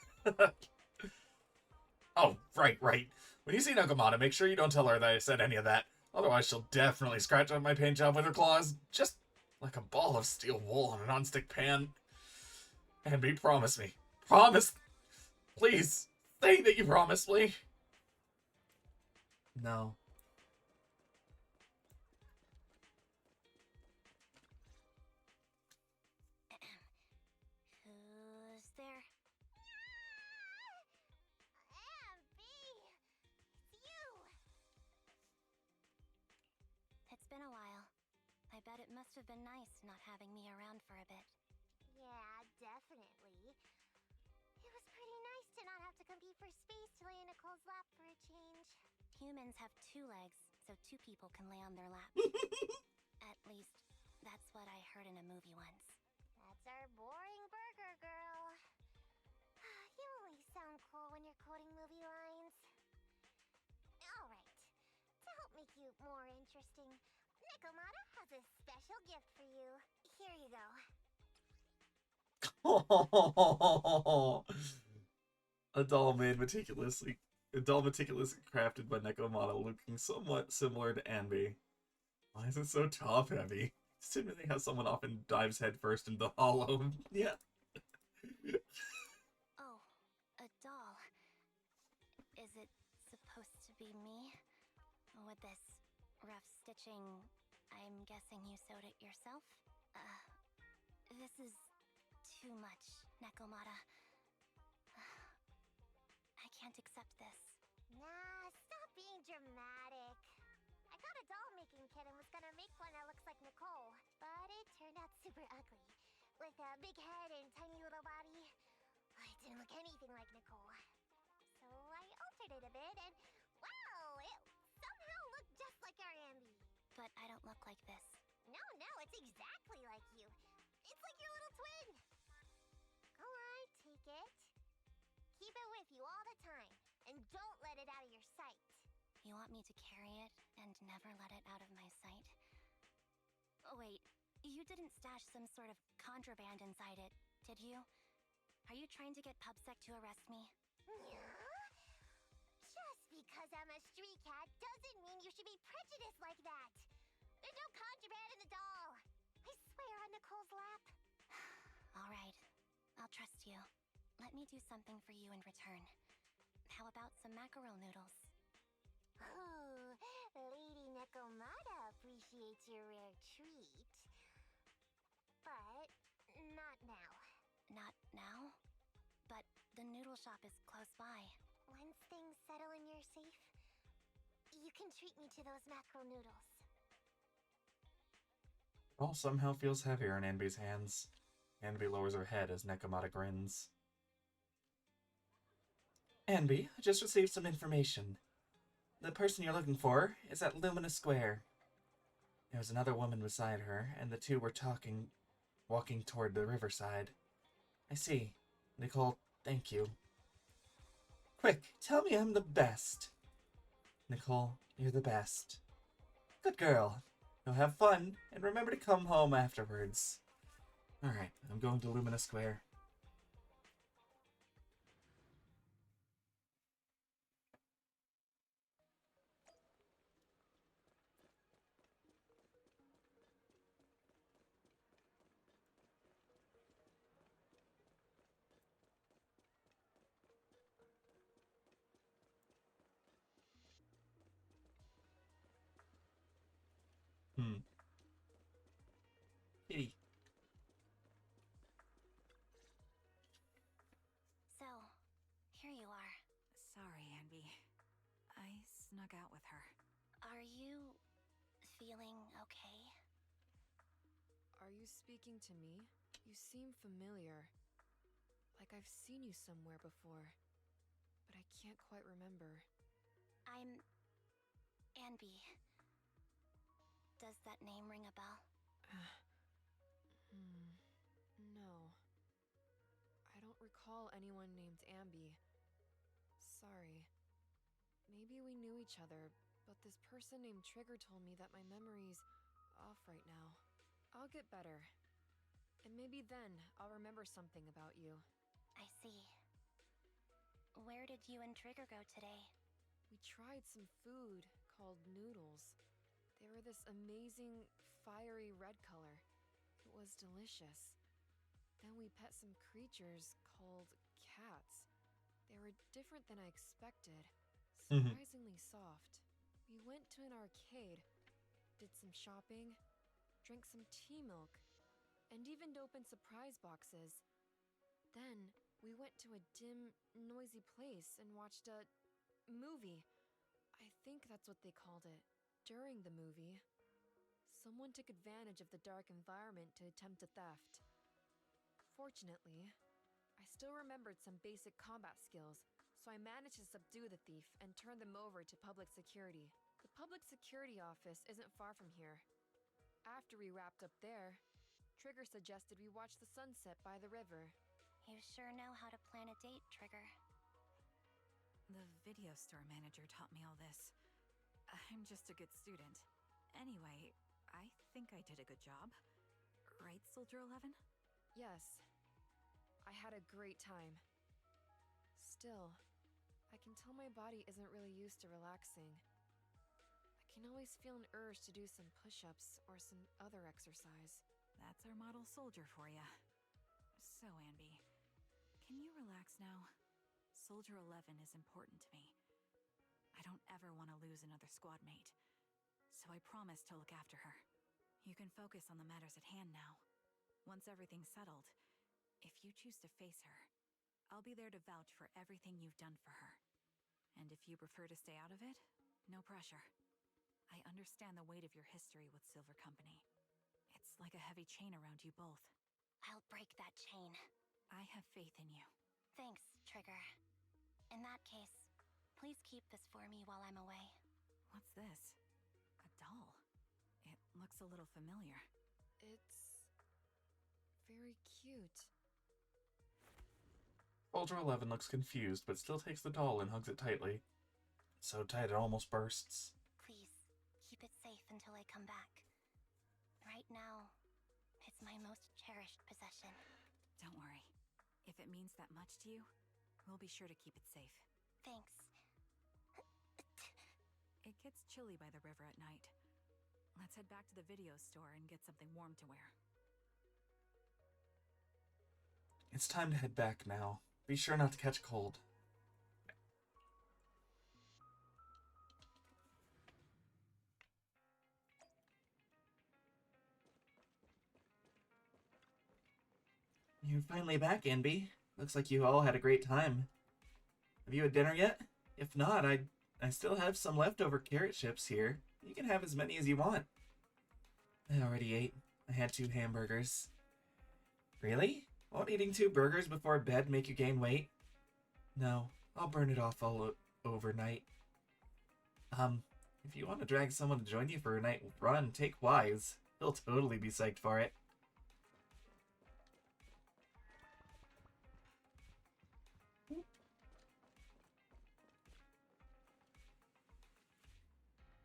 Oh, right. When you see Nakamata, make sure you don't tell her that I said any of that. Otherwise, she'll definitely scratch up my paint job with her claws, just like a ball of steel wool on a nonstick pan. And promise me. Promise! Please! Say that you promise me! No. Who's there? Ambi! It's you! It's been a while. I bet it must have been nice not having me around for a bit. Yeah, definitely. It was pretty nice to not have to compete for space to lay in Nicole's lap for a change. Humans have 2 legs, so 2 people can lay on their lap. At least, that's what I heard in a movie once. That's our boring burger girl. You always sound cool when you're quoting movie lines. Alright, to help make you more interesting, Nekomata has a special gift for you. Here you go. A doll meticulously crafted by Nekomata, looking somewhat similar to Anby. Why is it so top heavy? Seemingly how someone often dives headfirst into the hollow. Yeah. Oh, a doll. Is it supposed to be me? With this rough stitching, I'm guessing you sewed it yourself? This is too much, Nekomata. I can't won't accept this. Nah, stop being dramatic. I got a doll making kit and was gonna make one that looks like Nicole, but it turned out super ugly. With a big head and tiny little body. It didn't look anything like Nicole. So I altered it a bit and wow, it somehow looked just like our Ambi. But I don't look like this. No, it's exactly like you. It's like your little twin. Go on, take it. Keep it with you all the time, and don't let it out of your sight. You want me to carry it and never let it out of my sight? Oh, wait, you didn't stash some sort of contraband inside it, did you? Are you trying to get PubSec to arrest me? Yeah? Just because I'm a street cat doesn't mean you should be prejudiced like that. There's no contraband in the doll. I swear on Nicole's lap. All right, I'll trust you. Let me do something for you in return. How about some mackerel noodles? Oh, Lady Nekomata appreciates your rare treat. But not now. Not now? But the noodle shop is close by. Once things settle and you're safe, you can treat me to those mackerel noodles. It all somehow feels heavier in Anbi's hands. Anbi lowers her head as Nekomata grins. Anbi, I just received some information. The person you're looking for is at Lumina Square. There was another woman beside her, and the two were walking toward the riverside. I see. Nicole, thank you. Quick, tell me I'm the best. Nicole, you're the best. Good girl. Go have fun, and remember to come home afterwards. Alright, I'm going to Lumina Square. Kitty. So, here you are. Sorry, Anby. I snuck out with her. Are you feeling okay? Are you speaking to me? You seem familiar. Like I've seen you somewhere before. But I can't quite remember. I'm Anby. Does that name ring a bell? No. I don't recall anyone named Ambi. Sorry. Maybe we knew each other, but this person named Trigger told me that my memory's off right now. I'll get better. And maybe then I'll remember something about you. I see. Where did you and Trigger go today? We tried some food called noodles. They were this amazing, fiery red color. It was delicious. Then we pet some creatures called cats. They were different than I expected. Surprisingly soft. We went to an arcade, did some shopping, drank some tea milk, and even opened surprise boxes. Then we went to a dim, noisy place and watched a movie. I think that's what they called it. During the movie, someone took advantage of the dark environment to attempt a theft. Fortunately, I still remembered some basic combat skills, so I managed to subdue the thief and turn them over to public security. The public security office isn't far from here. After we wrapped up there, Trigger suggested we watch the sunset by the river. You sure know how to plan a date, Trigger. The video store manager taught me all this. I'm just a good student. Anyway, I think I did a good job. Right, Soldier 11? Yes. I had a great time. Still, I can tell my body isn't really used to relaxing. I can always feel an urge to do some push-ups or some other exercise. That's our model soldier for ya. So, Anby, can you relax now? Soldier 11 is important to me. I don't ever want to lose another squad mate, so I promise to look after her. You can focus on the matters at hand now. Once everything's settled, if you choose to face her, I'll be there to vouch for everything you've done for her. And if you prefer to stay out of it, no pressure. I understand the weight of your history with Silver Company. It's like a heavy chain around you both. I'll break that chain. I have faith in you. Thanks, Trigger. In that case, please keep this for me while I'm away. What's this? A doll. It looks a little familiar. It's very cute. Soldier 11 looks confused, but still takes the doll and hugs it tightly. So tight it almost bursts. Please, keep it safe until I come back. Right now, it's my most cherished possession. Don't worry. If it means that much to you, we'll be sure to keep it safe. Thanks. It gets chilly by the river at night. Let's head back to the video store and get something warm to wear. It's time to head back now. Be sure not to catch cold. You're finally back, Anby. Looks like you all had a great time. Have you had dinner yet? If not, I still have some leftover carrot chips here. You can have as many as you want. I already ate. I had 2 hamburgers. Really? Won't eating 2 burgers before bed make you gain weight? No, I'll burn it off all overnight. If you want to drag someone to join you for a night run, take Wise. He'll totally be psyched for it.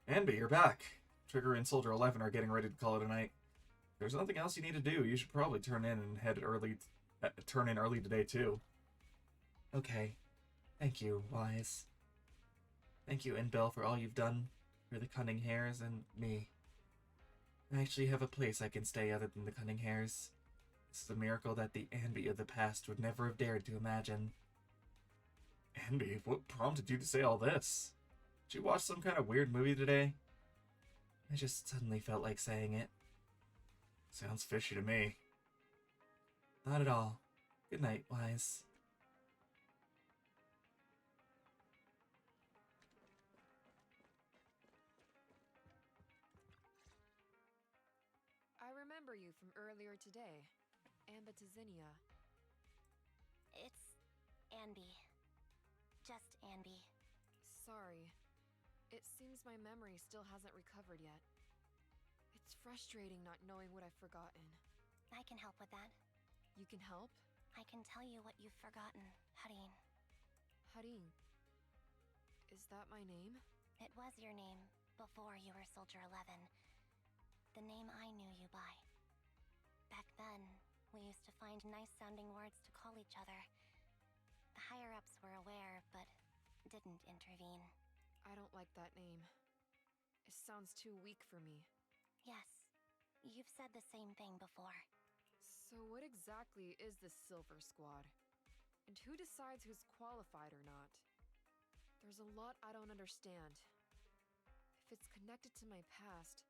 Anby, you're back. Trigger and Soldier 11 are getting ready to call it a night. If there's nothing else you need to do, you should probably turn in early today too. Okay. Thank you, Wise. Thank you, Inbel, for all you've done for the Cunning Hares and me. I actually have a place I can stay other than the Cunning Hares. This is a miracle that the Anby of the past would never have dared to imagine. Anby, what prompted you to say all this? Did you watch some kind of weird movie today? I just suddenly felt like saying it. Sounds fishy to me. Not at all. Good night, Wise. I remember you from earlier today. Ambitizinia. It's Anby. Just Anby. Sorry. It seems my memory still hasn't recovered yet. It's frustrating not knowing what I've forgotten. I can help with that. You can help? I can tell you what you've forgotten, Harin. Harin. Is that my name? It was your name before you were Soldier 11. The name I knew you by. Back then, we used to find nice-sounding words to call each other. The higher-ups were aware, but didn't intervene. I don't like that name. It sounds too weak for me. Yes, you've said the same thing before. So what exactly is this Silver Squad? And who decides who's qualified or not? There's a lot I don't understand. If it's connected to my past,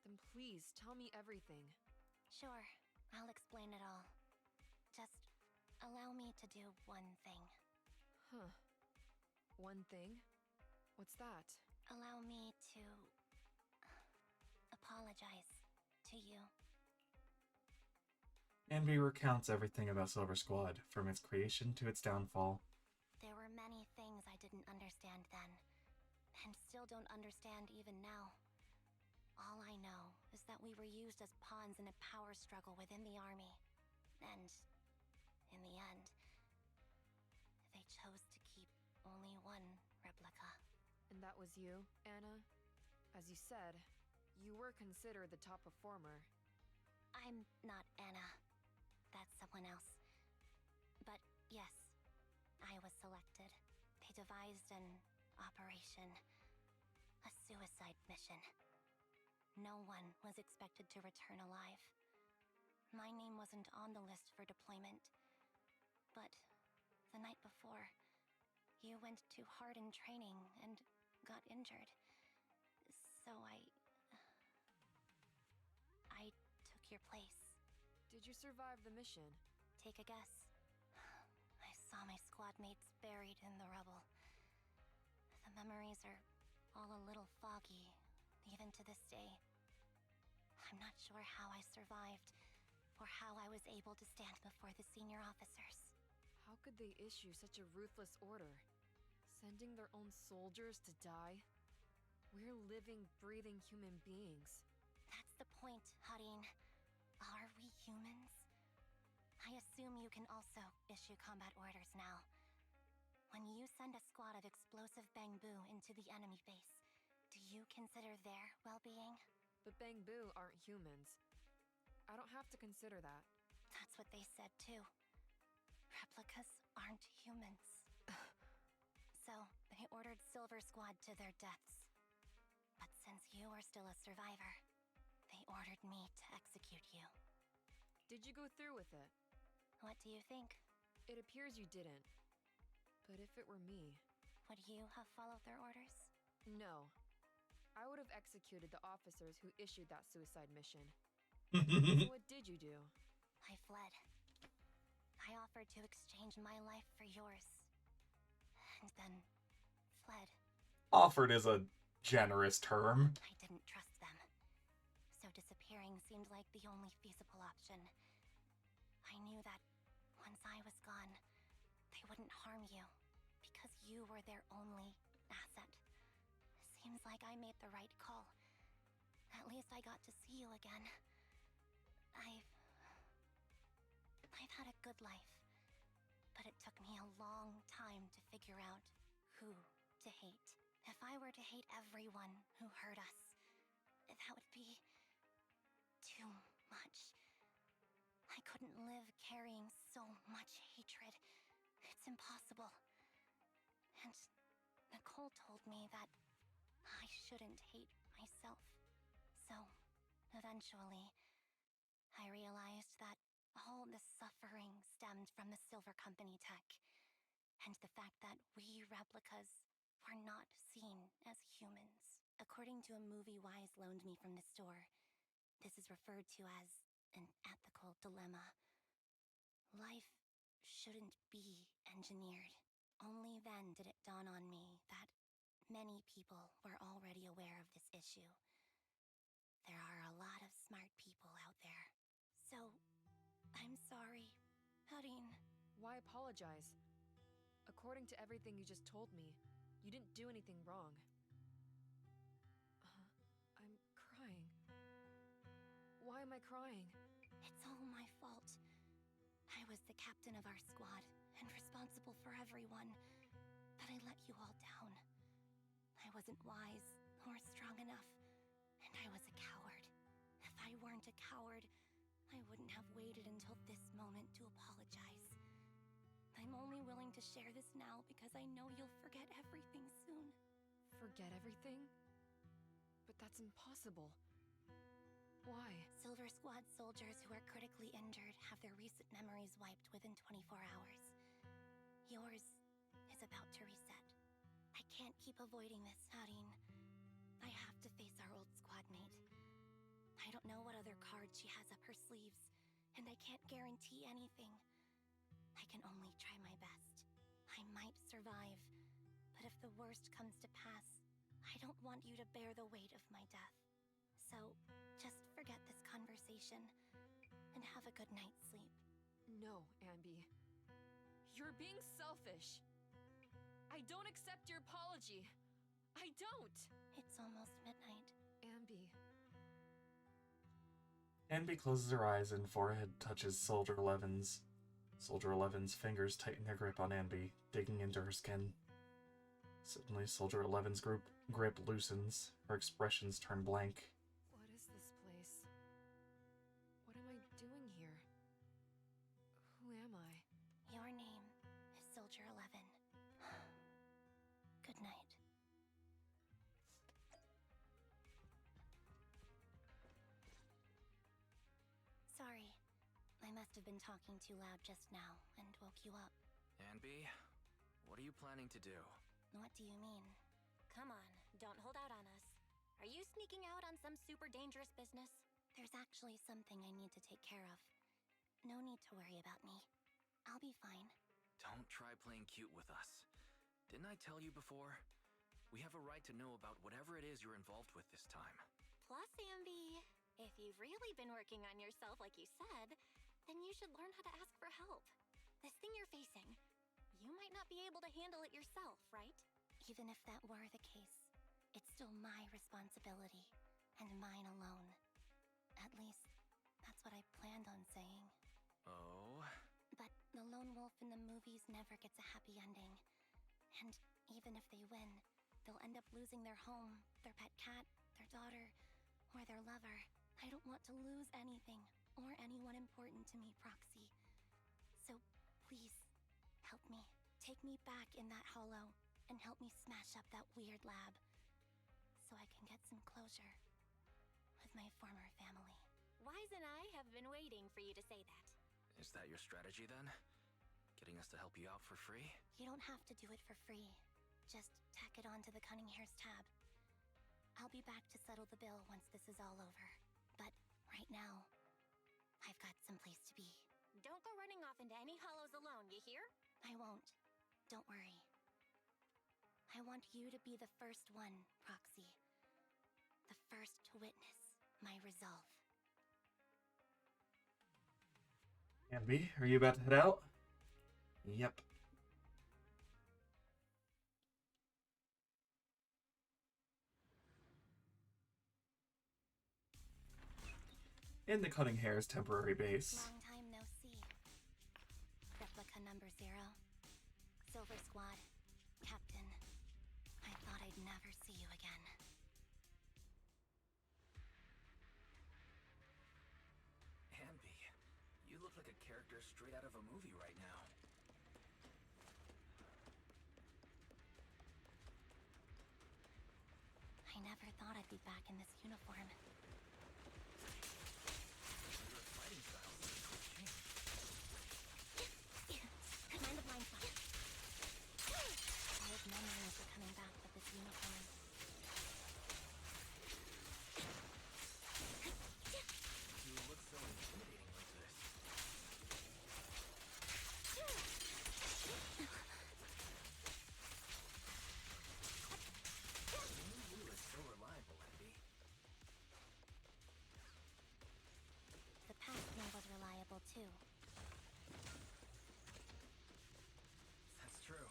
then please tell me everything. Sure, I'll explain it all. Just allow me to do one thing. Huh. One thing? What's that? Allow me to apologize to you. Anby recounts everything about Silver Squad, from its creation to its downfall. There were many things I didn't understand then, and still don't understand even now. All I know is that we were used as pawns in a power struggle within the army. And, in the end, they chose to keep only one replica. And that was you, Anna? As you said, you were considered the top performer. I'm not Anna. That's someone else. But yes, I was selected. They devised an operation. A suicide mission. No one was expected to return alive. My name wasn't on the list for deployment. But the night before, you went too hard in training and got injured. So I took your place. Did you survive the mission? Take a guess. I saw my squad mates buried in the rubble. memories are all a little foggy, even to this day. I'm not sure how I survived, or how I was able to stand before the senior officers. How could they issue such a ruthless order? Sending their own soldiers to die? We're living, breathing human beings. That's the point, Harin. Are we humans? I assume you can also issue combat orders now. When you send a squad of explosive bamboo into the enemy base, do you consider their well-being? But Bangbu aren't humans. I don't have to consider that. That's what they said too. Replicas aren't humans. So, they ordered Silver Squad to their deaths. But since you are still a survivor, they ordered me to execute you. Did you go through with it? What do you think? It appears you didn't. But if it were me... Would you have followed their orders? No. I would have executed the officers who issued that suicide mission. So what did you do? I fled. I offered to exchange my life for yours. And then fled. Offered is a generous term. I didn't trust them. So disappearing seemed like the only feasible option. I knew that once I was gone, they wouldn't harm you, because you were their only asset. Seems like I made the right call. At least I got to see you again. I've had a good life, but it took me a long time to figure out who to hate. If I were to hate everyone who hurt us, that would be too much. I couldn't live carrying so much hatred. It's impossible. And Nicole told me that I shouldn't hate myself. So, eventually, I realized that all the suffering stemmed from the Silver Company tech, and the fact that we replicas were not seen as humans. According to a movie Wise loaned me from the store, this is referred to as an ethical dilemma. Life shouldn't be engineered. Only then did it dawn on me that many people were already aware of this issue. There are a lot of smart people out there. So, I'm sorry, Harin. Why apologize? According to everything you just told me, you didn't do anything wrong. I'm crying. Why am I crying? It's all my fault. I was the captain of our squad and responsible for everyone, but I let you all down. I wasn't wise or strong enough, and I was a coward. If I weren't a coward, I wouldn't have waited until this moment to apologize. I'm only willing to share this now because I know you'll forget everything soon. Forget everything? But that's impossible. Why? Silver Squad soldiers who are critically injured have their recent memories wiped within 24 hours. Yours is about to reset. I can't keep avoiding this, Harin. I have to face our old squad mate. I don't know what other cards she has up her sleeves, and I can't guarantee anything. I can only try my best. I might survive, but if the worst comes to pass, I don't want you to bear the weight of my death. So, just forget this conversation, and have a good night's sleep. No, Ambi. You're being selfish. I don't accept your apology. I don't! It's almost midnight. Ambi. Anby closes her eyes and forehead touches Soldier 11's. Soldier 11's fingers tighten their grip on Anby, digging into her skin. Suddenly, Soldier 11's grip loosens. Her expressions turn blank. What is this place? What am I doing here? Who am I? Your name is Soldier 11. Good night. Sorry. I must have been talking too loud just now and woke you up. Anby, what are you planning to do? What do you mean? Come on, don't hold out on us. Are you sneaking out on some super dangerous business? There's actually something I need to take care of. No need to worry about me. I'll be fine. Don't try playing cute with us. Didn't I tell you before? We have a right to know about whatever it is you're involved with this time. Plus, Ambi, if you've really been working on yourself like you said, then you should learn how to ask for help. This thing you're facing, you might not be able to handle it yourself, right? Even if that were the case, it's still my responsibility, and mine alone. At least, that's what I planned on saying. Oh? But the lone wolf in the movies never gets a happy ending. And even if they win, they'll end up losing their home, their pet cat, their daughter, or their lover. I don't want to lose anything, or anyone important to me, Proxy. So, please, help me. Take me back in that hollow, and help me smash up that weird lab, so I can get some closure with my former family. Wise and I have been waiting for you to say that. Is that your strategy then? Getting us to help you out for free? You don't have to do it for free. Just tack it on to the Cunning Hair's tab. I'll be back to settle the bill once this is all over. But right now, I've got someplace to be. Don't go running off into any hollows alone, you hear? I won't. Don't worry. I want you to be the first one, Proxy. The first to witness my resolve. Ambi, are you about to head out? Yep. In the Cunning Hair's temporary base. Long time no see. Replica number 0. Silver Squad. Captain. I thought I'd never see you again. Ambi, you look like a character straight out of a movie right now. I never thought I'd be back in this uniform. Your fighting style seems to have changed. Command of mind fire. Old memories are coming back with this uniform. You look so intimidating like this. You is so reliable, Ambi. The past me was reliable too. That's true.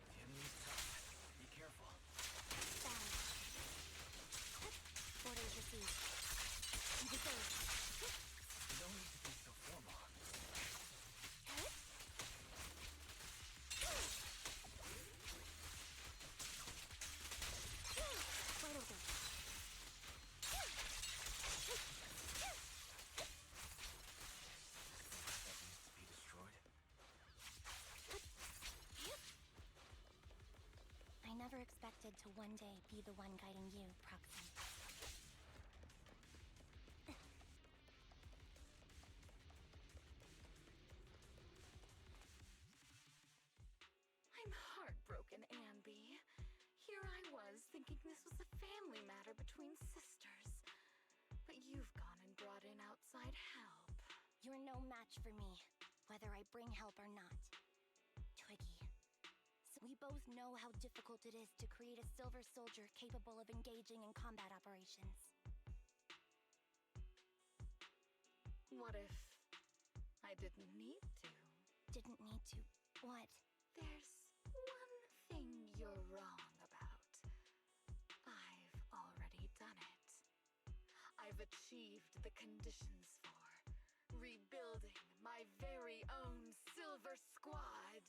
The enemy's tough. Be careful. Balance. Orders received. Reserved. No need to be so formal. Wide open. That needs to be destroyed. I never expected to one day be the one guiding you, Proxy. I'm heartbroken, Ambi. Here I was, thinking this was a family matter between sisters. But you've gone and brought in outside help. You're no match for me, whether I bring help or not. Twiggy. So we both know how difficult it is to create a silver soldier capable of engaging in combat operations. What if I didn't need to? Didn't need to. What? There's one thing you're wrong about. I've already done it. I've achieved the conditions for rebuilding my very own Silver Squad.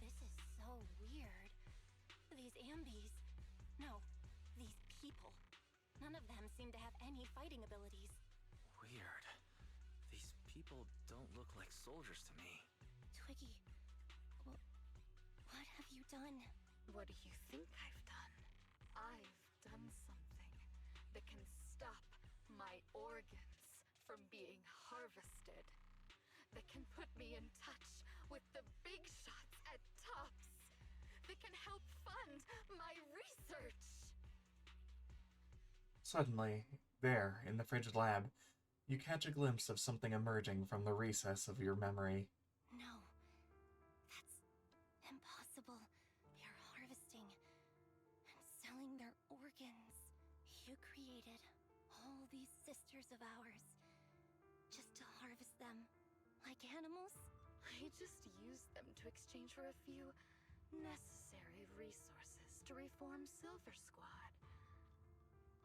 This is so weird. These Ambis. No, these people. None of them seem to have any fighting abilities. Weird. These people don't look like soldiers to me. Twiggy, what have you done? What do you think I've done? I've done something that can stop my organs from being harvested. That can put me in touch with the big shots at Tops. That can help fund my research. Suddenly, There, in the frigid lab, you catch a glimpse of something emerging from the recess of your memory. No. That's impossible. They're harvesting and selling their organs. You created all these sisters of ours just to harvest them like animals? I just used them to exchange for a few necessary resources to reform Silver Squad.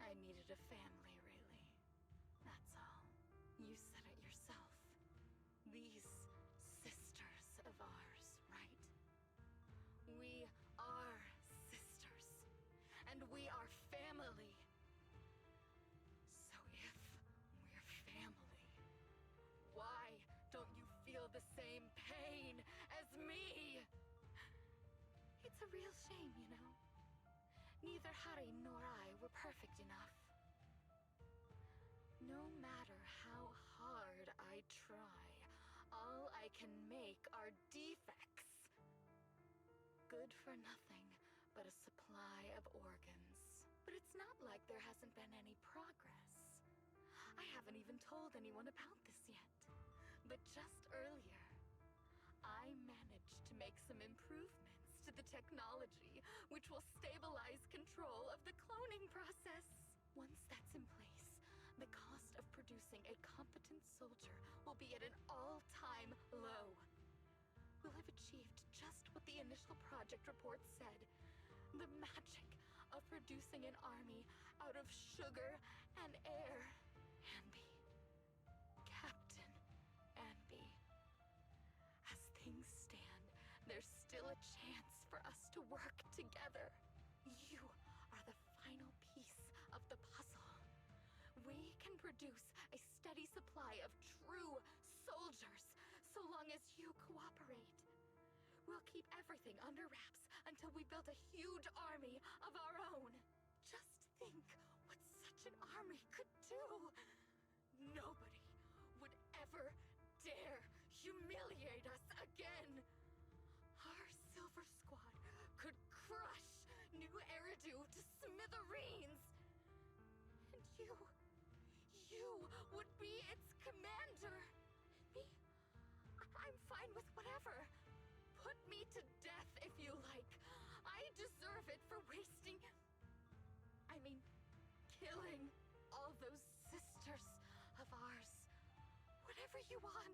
I needed a family, really. That's all. You said it yourself. These sisters of ours, right? We are sisters. And we are family. So if we're family, why don't you feel the same pain as me? It's a real shame, you know. Neither Harry nor I were perfect enough. No matter how hard I try, all I can make are defects. Good for nothing but a supply of organs. But it's not like there hasn't been any progress. I haven't even told anyone about this yet. But just earlier, I managed to make some improvements to the technology, which will stabilize control of the cloning process. Once that's in place, the cost of producing a competent soldier will be at an all-time low. We'll have achieved just what the initial project report said. The magic of producing an army out of sugar and air. Ambi. Captain Ambi. As things stand, there's still a chance for us to work together. You are the final piece of the puzzle. We can produce a steady supply of true soldiers so long as you cooperate. We'll keep everything under wraps until we build a huge army of our own. Just think what such an army could do. Nobody would ever dare humiliate us again. Our Silver Squad could crush New Eridu to smithereens. And you would be its commander. Me? I'm fine with whatever. Put me to death if you like. I deserve it for killing all those sisters of ours. Whatever you want.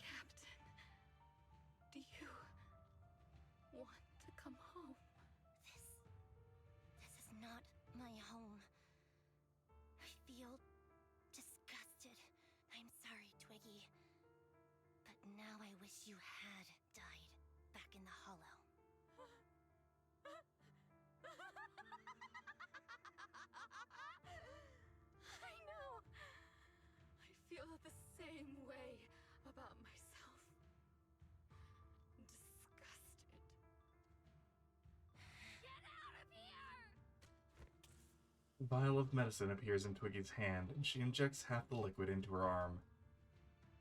Captain, do you want to come home? This is not my home. I feel disgusted. I'm sorry, Twiggy. But now I wish you had died back in the Hollow. I know. I feel the same way about myself. Disgusted. Get out of here! A vial of medicine appears in Twiggy's hand, and she injects half the liquid into her arm.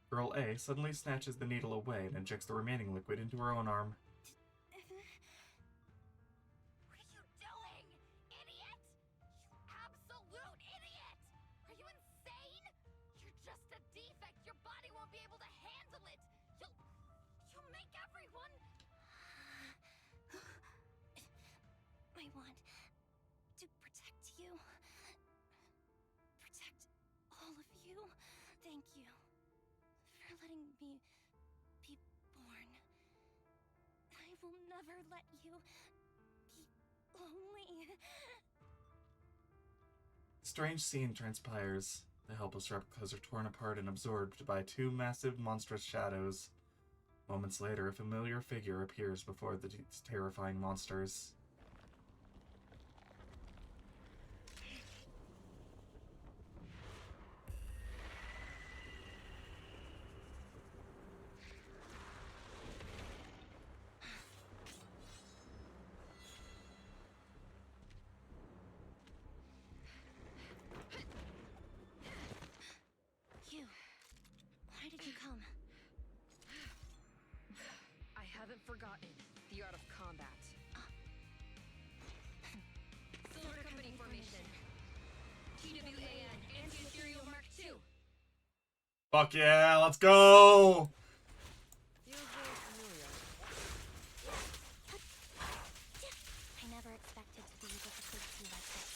Girl A suddenly snatches the needle away and injects the remaining liquid into her own arm. What are you doing, idiot? You absolute idiot! Are you insane? You're just a defect. Your body won't be able to handle it. You'll make everyone. I want to protect you. Protect all of you. Thank you for letting me be born. I will never let you be lonely. A strange scene transpires. The helpless replicas are torn apart and absorbed by two massive, monstrous shadows. Moments later, a familiar figure appears before the terrifying monsters. You. Why did you come? I haven't forgotten the art of combat. Silver Company formation. Fuck yeah, let's go! Feels very familiar. I never expected to be able to face you like this.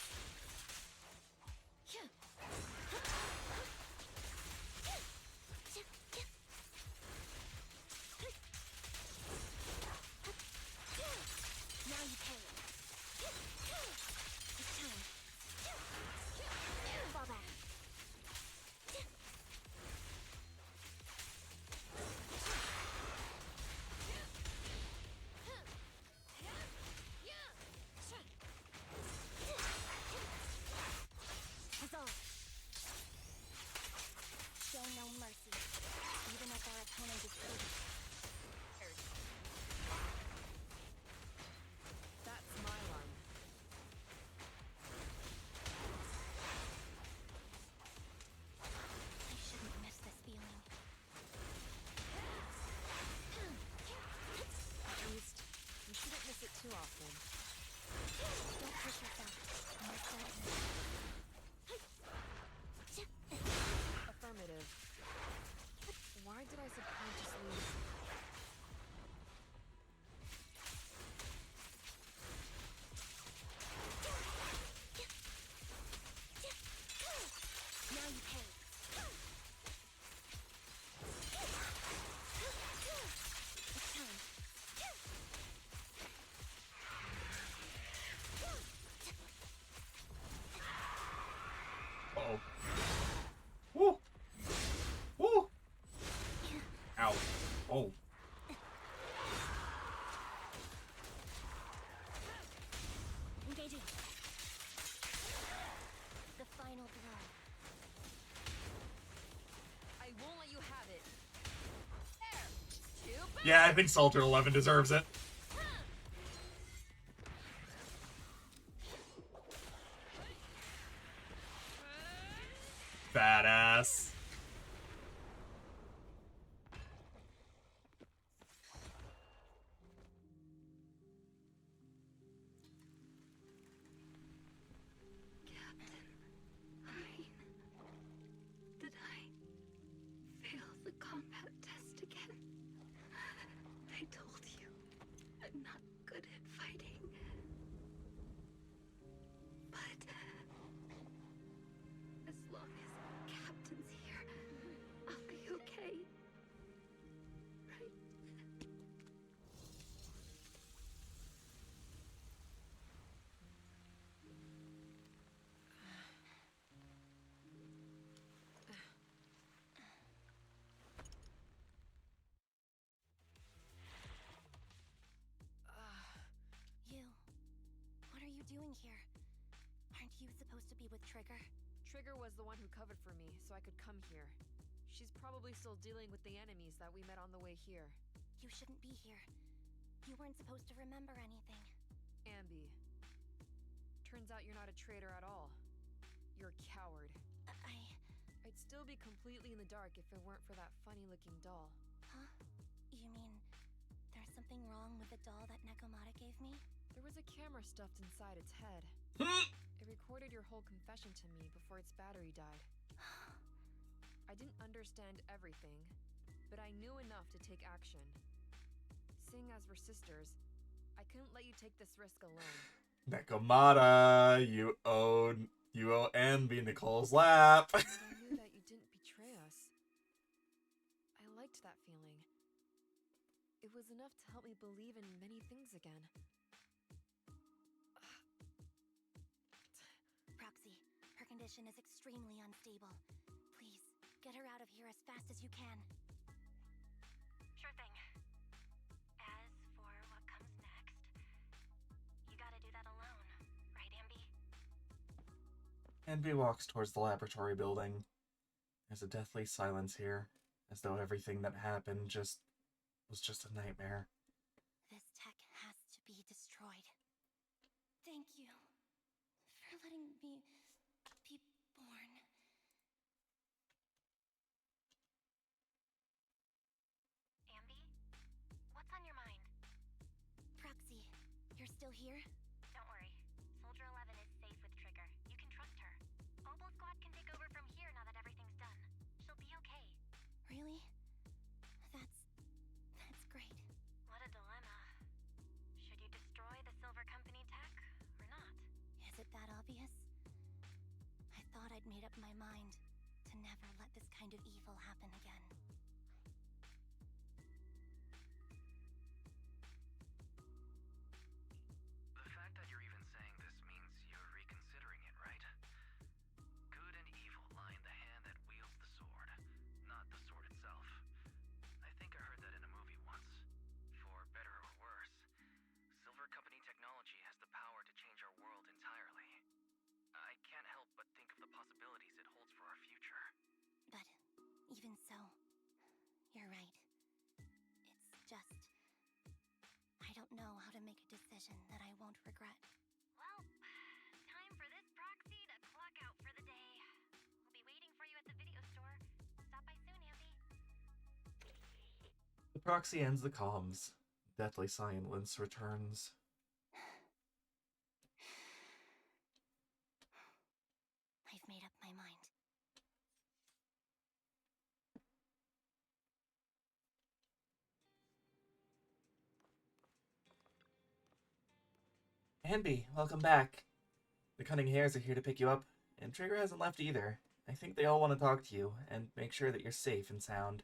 Now you pay. It's time. Fall back. Resolve. Show no mercy, even if our opponent is weak. That's my line. I shouldn't miss this feeling. At least, you shouldn't miss it too often. Don't push yourself. More certain. Affirmative. Why did I subconsciously... Now you pay. It's time. Uh-oh. Woo! Woo! Ow. Oh. Engaging. The final blow. I won't let you have it. There! Too bad! Yeah, I think Soldier 11 deserves it. Badass. Did I fail the combat test again? I told you, I'm not good at fighting. But as long as Captain's here, I'll be okay. Right? You. What are you doing here? Aren't you supposed to be with Trigger? Trigger was the one who covered for me, so I could come here. She's probably still dealing with the enemies that we met on the way here. You shouldn't be here. You weren't supposed to remember anything. Ambi. Turns out you're not a traitor at all. You're a coward. I'd still be completely in the dark if it weren't for that funny-looking doll. Huh? You mean there's something wrong with the doll that Nekomata gave me? There was a camera stuffed inside its head. It recorded your whole confession to me before its battery died. I didn't understand everything, but I knew enough to take action. Seeing as we're sisters, I couldn't let you take this risk alone. Nekomata, you owe Ambi Nicole's lap. I knew that you didn't betray us. I liked that feeling. It was enough to help me believe in many things again. Proxy, her condition is extremely unstable. Please, get her out of here as fast as you can. Sure thing. As for what comes next, you gotta do that alone, right, Ambi? Ambi walks towards the laboratory building. There's a deathly silence here, as though everything that happened was just a nightmare. This tech has to be destroyed. Thank you for letting me be born. Ambi? What's on your mind? Proxy, you're still here? Don't worry. Soldier 11 is safe with Trigger. You can trust her. Obo Squad can take over from here now that everything's done. She'll be okay. made up my mind to never let this kind of evil happen again. The fact that you're even saying this means you're reconsidering it, right? Good and evil lie in the hand that wields the sword, not the sword itself. I think I heard that in a movie once. For better or worse, Silver Company technology has the power to change our world entirely. I can't help but think of the possibilities it holds for our future. But even so, you're right. It's just... I don't know how to make a decision that I won't regret. Well, time for this proxy to clock out for the day. We'll be waiting for you at the video store. Stop by soon, Ambi. The proxy ends the comms. Deathly silence returns. I've made up my mind. Anby, welcome back. The Cunning Hares are here to pick you up, and Trigger hasn't left either. I think they all want to talk to you, and make sure that you're safe and sound.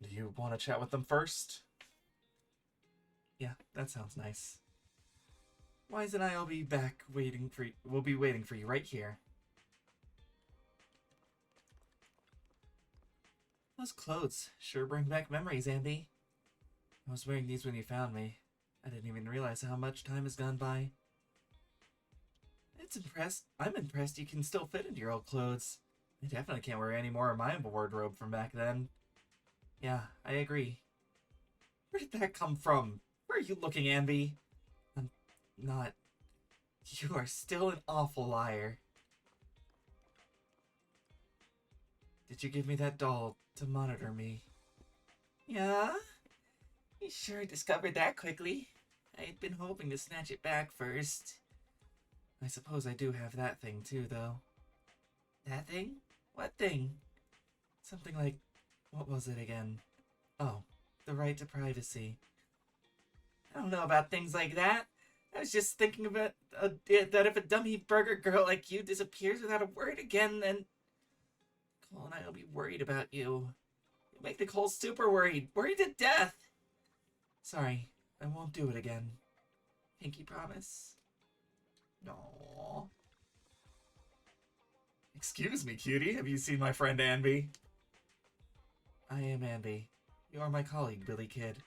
Do you want to chat with them first? Yeah, that sounds nice. Wise and I'll be back waiting for you. We'll be waiting for you right here. Those clothes sure bring back memories, Andy. I was wearing these when you found me. I didn't even realize how much time has gone by. I'm impressed you can still fit into your old clothes. I definitely can't wear any more of my wardrobe from back then. Yeah, I agree. Where did that come from? Where are you looking, Anby? I'm not... You are still an awful liar. Did you give me that doll to monitor me? Yeah? You sure discovered that quickly. I'd been hoping to snatch it back first. I suppose I do have that thing too, though. That thing? What thing? Something like... What was it again? Oh, the right to privacy. I don't know about things like that. I was just thinking about that if a dummy burger girl like you disappears without a word again, then Nicole and I will be worried about you. You make Nicole super worried. Worried to death. Sorry, I won't do it again. Pinky promise? No. Excuse me, cutie. Have you seen my friend Anby? I am Anby. You are my colleague, Billy Kid.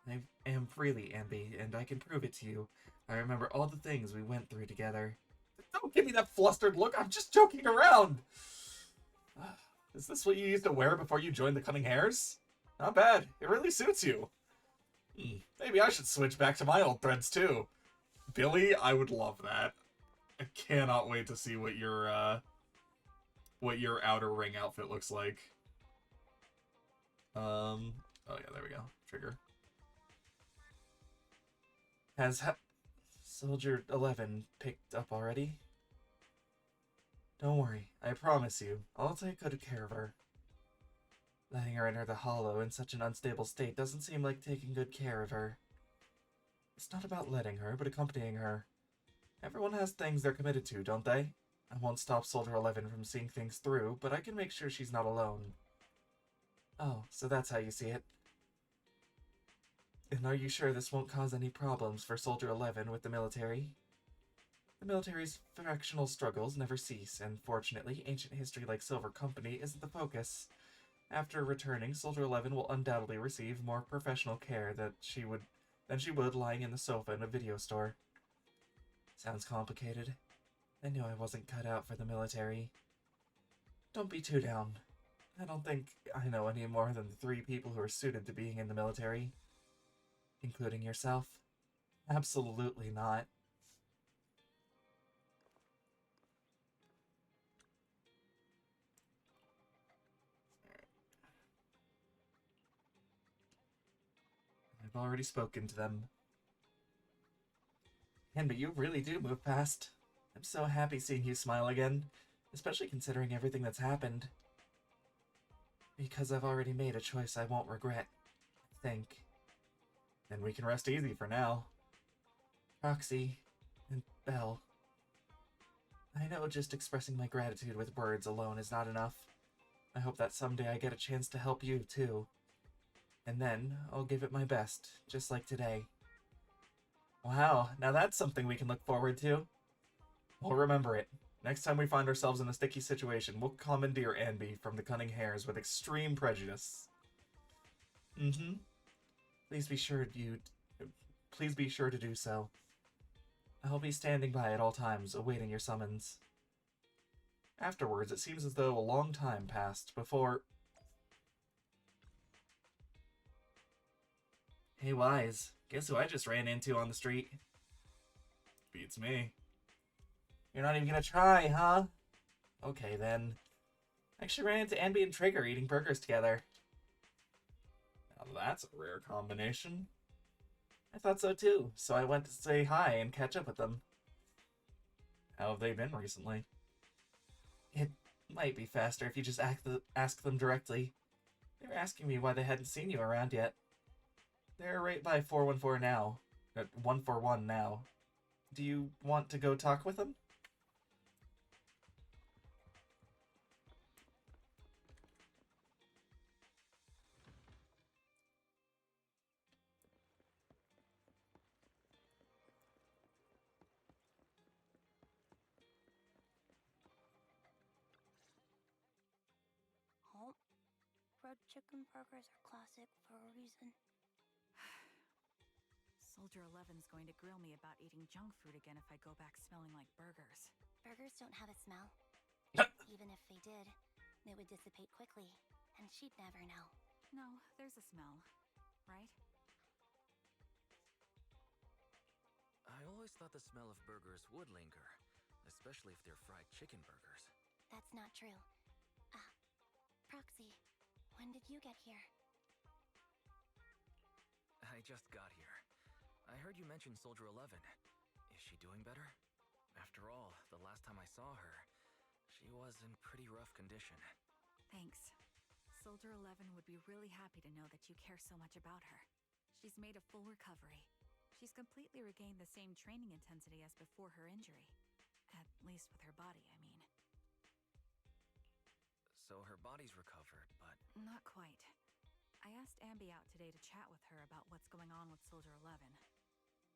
I am really Anby, and I can prove it to you. I remember all the things we went through together. Don't give me that flustered look. I'm just joking around. Is this what you used to wear before you joined the Cunning Hares? Not bad. It really suits you. Maybe I should switch back to my old threads too. Billy, I would love that. I cannot wait to see what your outer ring outfit looks like. Oh yeah, there we go. Trigger. Has Soldier 11 picked up already? Don't worry, I promise you, I'll take good care of her. Letting her enter the Hollow in such an unstable state doesn't seem like taking good care of her. It's not about letting her, but accompanying her. Everyone has things they're committed to, don't they? I won't stop Soldier 11 from seeing things through, but I can make sure she's not alone. Oh, so that's how you see it. And are you sure this won't cause any problems for Soldier 11 with the military? The military's fractional struggles never cease, and fortunately, ancient history like Silver Company isn't the focus. After returning, Soldier 11 will undoubtedly receive more professional care than she would lying in the sofa in a video store. Sounds complicated. I knew I wasn't cut out for the military. Don't be too down. I don't think I know any more than the 3 people who are suited to being in the military. Including yourself? Absolutely not. I've already spoken to them. But you really do move past. I'm so happy seeing you smile again, especially considering everything that's happened. Because I've already made a choice I won't regret, I think. And we can rest easy for now. Roxy and Belle. I know just expressing my gratitude with words alone is not enough. I hope that someday I get a chance to help you, too. And then, I'll give it my best, just like today. Wow, now that's something we can look forward to. We'll remember it. Next time we find ourselves in a sticky situation, we'll commandeer Anby from the Cunning Hares with extreme prejudice. Mm-hmm. Please be sure to do so. I'll be standing by at all times, awaiting your summons. Afterwards, it seems as though a long time passed before... Hey, Wise. Guess who I just ran into on the street? Beats me. You're not even gonna try, huh? Okay, then. I actually ran into Anby and Trigger eating burgers together. Now that's a rare combination. I thought so too, so I went to say hi and catch up with them. How have they been recently? It might be faster if you just ask them directly. They were asking me why they hadn't seen you around yet. They're right by 414 now. 141 now. Do you want to go talk with them? Oh, fried chicken burgers are classic for a reason. Soldier 11's going to grill me about eating junk food again if I go back smelling like burgers. Burgers don't have a smell. Even if they did, they would dissipate quickly, and she'd never know. No, there's a smell, right? I always thought the smell of burgers would linger, especially if they're fried chicken burgers. That's not true. Proxy, when did you get here? I just got here. I heard you mention Soldier 11. Is she doing better? After all, the last time I saw her, she was in pretty rough condition. Thanks. Soldier 11 would be really happy to know that you care so much about her. She's made a full recovery. She's completely regained the same training intensity as before her injury. At least with her body, I mean. So her body's recovered, but... Not quite. I asked Anby out today to chat with her about what's going on with Soldier 11.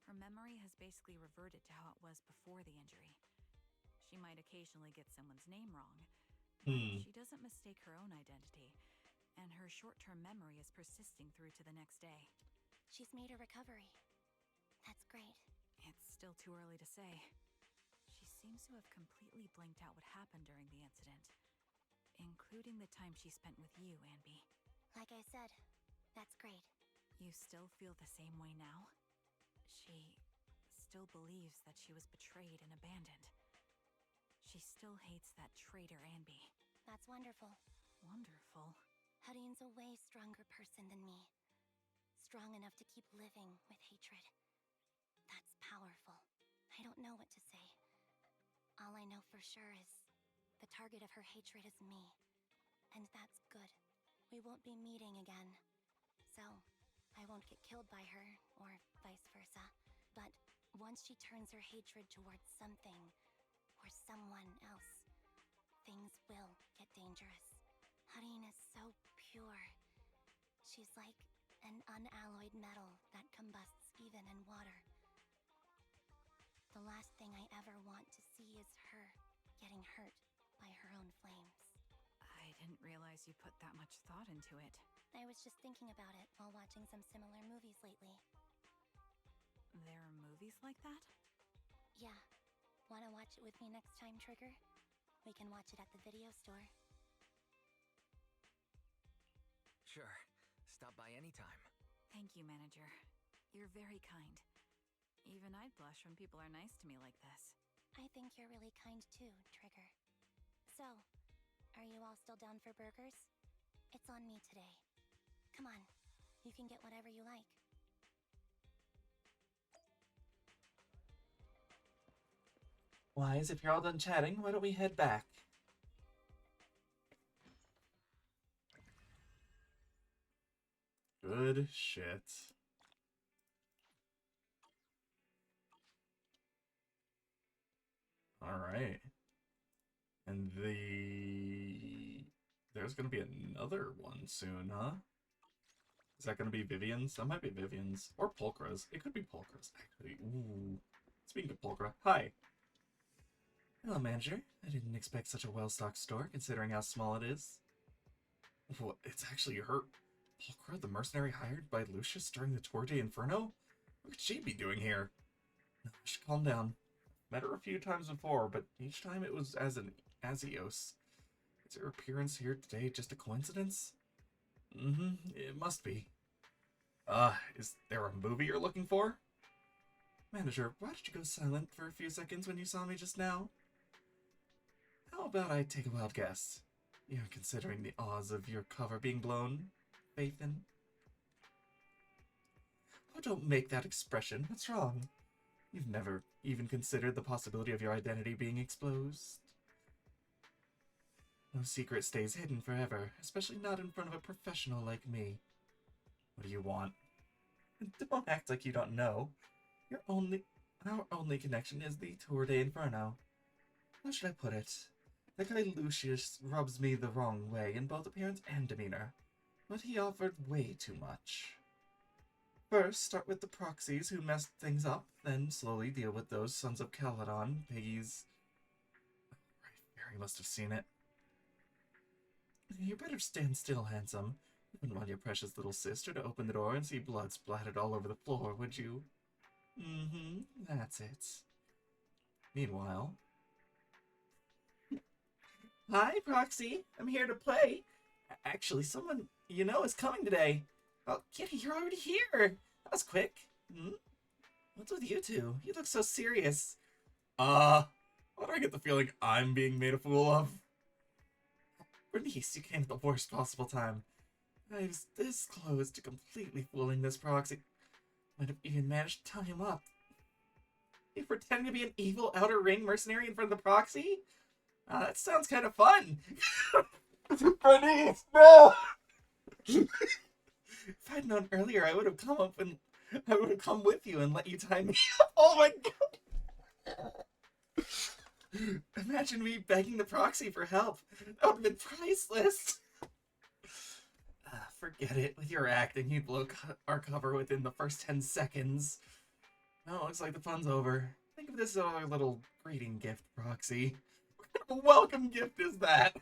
Her memory has basically reverted to how it was before the injury. She might occasionally get someone's name wrong, but she doesn't mistake her own identity, and her short-term memory is persisting through to the next day. She's made a recovery. That's great. It's still too early to say. She seems to have completely blanked out what happened during the incident, including the time she spent with you, Anby. Like I said, that's great. You still feel the same way now? She still believes that she was betrayed and abandoned. She still hates that traitor Anby. That's wonderful. Wonderful. Hudion's a way stronger person than me. Strong enough to keep living with hatred. That's powerful. I don't know what to say. All I know for sure is the target of her hatred is me. And that's good. We won't be meeting again. So, I won't get killed by her, or vice versa. But once she turns her hatred towards something, or someone else, things will get dangerous. Hudion is so pure. She's like an unalloyed metal that combusts even in water. The last thing I ever want to see is her getting hurt by her own flames. I didn't realize you put that much thought into it. I was just thinking about it while watching some similar movies lately. There are movies like that? Yeah. Wanna watch it with me next time, Trigger? We can watch it at the video store. Sure. Stop by anytime. Thank you, Manager. You're very kind. Even I'd blush when people are nice to me like this. I think you're really kind too, Trigger. So, are you all still down for burgers? It's on me today. Come on, you can get whatever you like. Wise, if you're all done chatting, why don't we head back? Good shit. Alright. And there's gonna be another one soon, huh? Is that gonna be Vivian's? That might be Vivian's. Or Pulchra's. It could be Pulchra's, actually. Ooh. Speaking of Pulchra, hi. Hello, manager. I didn't expect such a well-stocked store, considering how small it is. What, it's actually her, Pulchra, the mercenary hired by Lucius during the Tour de Inferno? What could she be doing here? No, I should calm down. Met her a few times before, but each time it was as an Azios. Is her appearance here today just a coincidence? It must be. Is there a movie you're looking for? Manager, why did you go silent for a few seconds when you saw me just now? How about I take a wild guess? You're considering the odds of your cover being blown, Fathan? Oh, don't make that expression. What's wrong? You've never even considered the possibility of your identity being exposed? No secret stays hidden forever, especially not in front of a professional like me. What do you want? Don't act like you don't know. Our only connection is the Tour de Inferno. How should I put it? The guy Lucius rubs me the wrong way in both appearance and demeanor, but he offered way too much. First, start with the proxies who messed things up, then slowly deal with those sons of Caladon, Piggy's... Right, Barry must have seen it. You better stand still, handsome. You wouldn't want your precious little sister to open the door and see blood splattered all over the floor, would you? That's it. Meanwhile... Hi, Proxy. I'm here to play. Actually, someone you know is coming today. Oh, Kitty, you're already here. That was quick. What's with you two? You look so serious. Why do I get the feeling I'm being made a fool of? Bernice, you came at the worst possible time. I was this close to completely fooling this Proxy. Might have even managed to tie him up. You pretending to be an evil outer ring mercenary in front of the Proxy? That sounds kind of fun. Bernice, no! If I'd known earlier, I would have come with you and let you tie me up. Oh my god! Imagine me begging the Proxy for help. That would have been priceless. Forget it. With your acting, you'd blow our cover within the first 10 seconds. Well, looks like the fun's over. Think of this as our little greeting gift, Proxy. What kind of a welcome gift is that?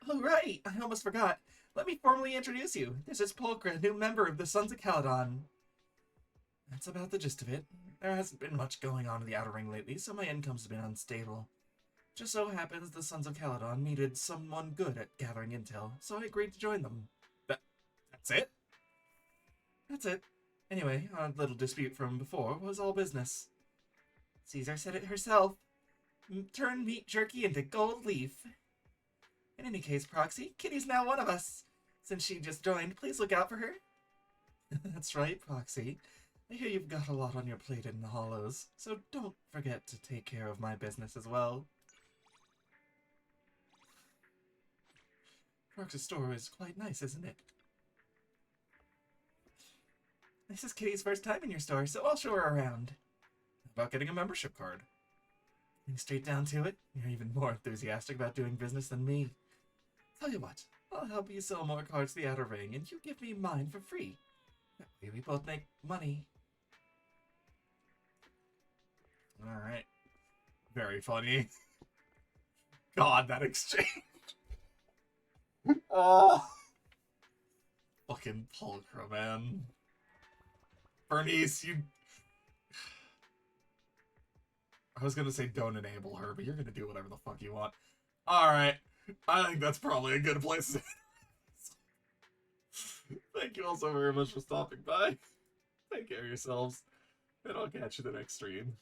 Oh, right. I almost forgot. Let me formally introduce you. This is Pulchra, new member of the Sons of Caladon. That's about the gist of it. There hasn't been much going on in the Outer Ring lately, so my income's been unstable. Just so happens the Sons of Caladon needed someone good at gathering intel, so I agreed to join them. That's it? That's it. Anyway, our little dispute from before was all business. Caesar said it herself. Turn meat jerky into gold leaf. In any case, Proxy, Kitty's now one of us. Since she just joined, please look out for her. That's right, Proxy. I hear you've got a lot on your plate in the Hollows, so don't forget to take care of my business as well. Proxy's store is quite nice, isn't it? This is Kitty's first time in your store, so I'll show her around. How about getting a membership card? Getting straight down to it, you're even more enthusiastic about doing business than me. Tell you what, I'll help you sell more cards to the Outer Ring, and you give me mine for free. That way we both make money. Alright. Very funny. God, that exchange. Oh. Fucking Pulchra, man. Bernice, you... I was gonna say don't enable her, but you're gonna do whatever the fuck you want. Alright. I think that's probably a good place. Thank you all so very much for stopping by. Take care of yourselves, and I'll catch you the next stream.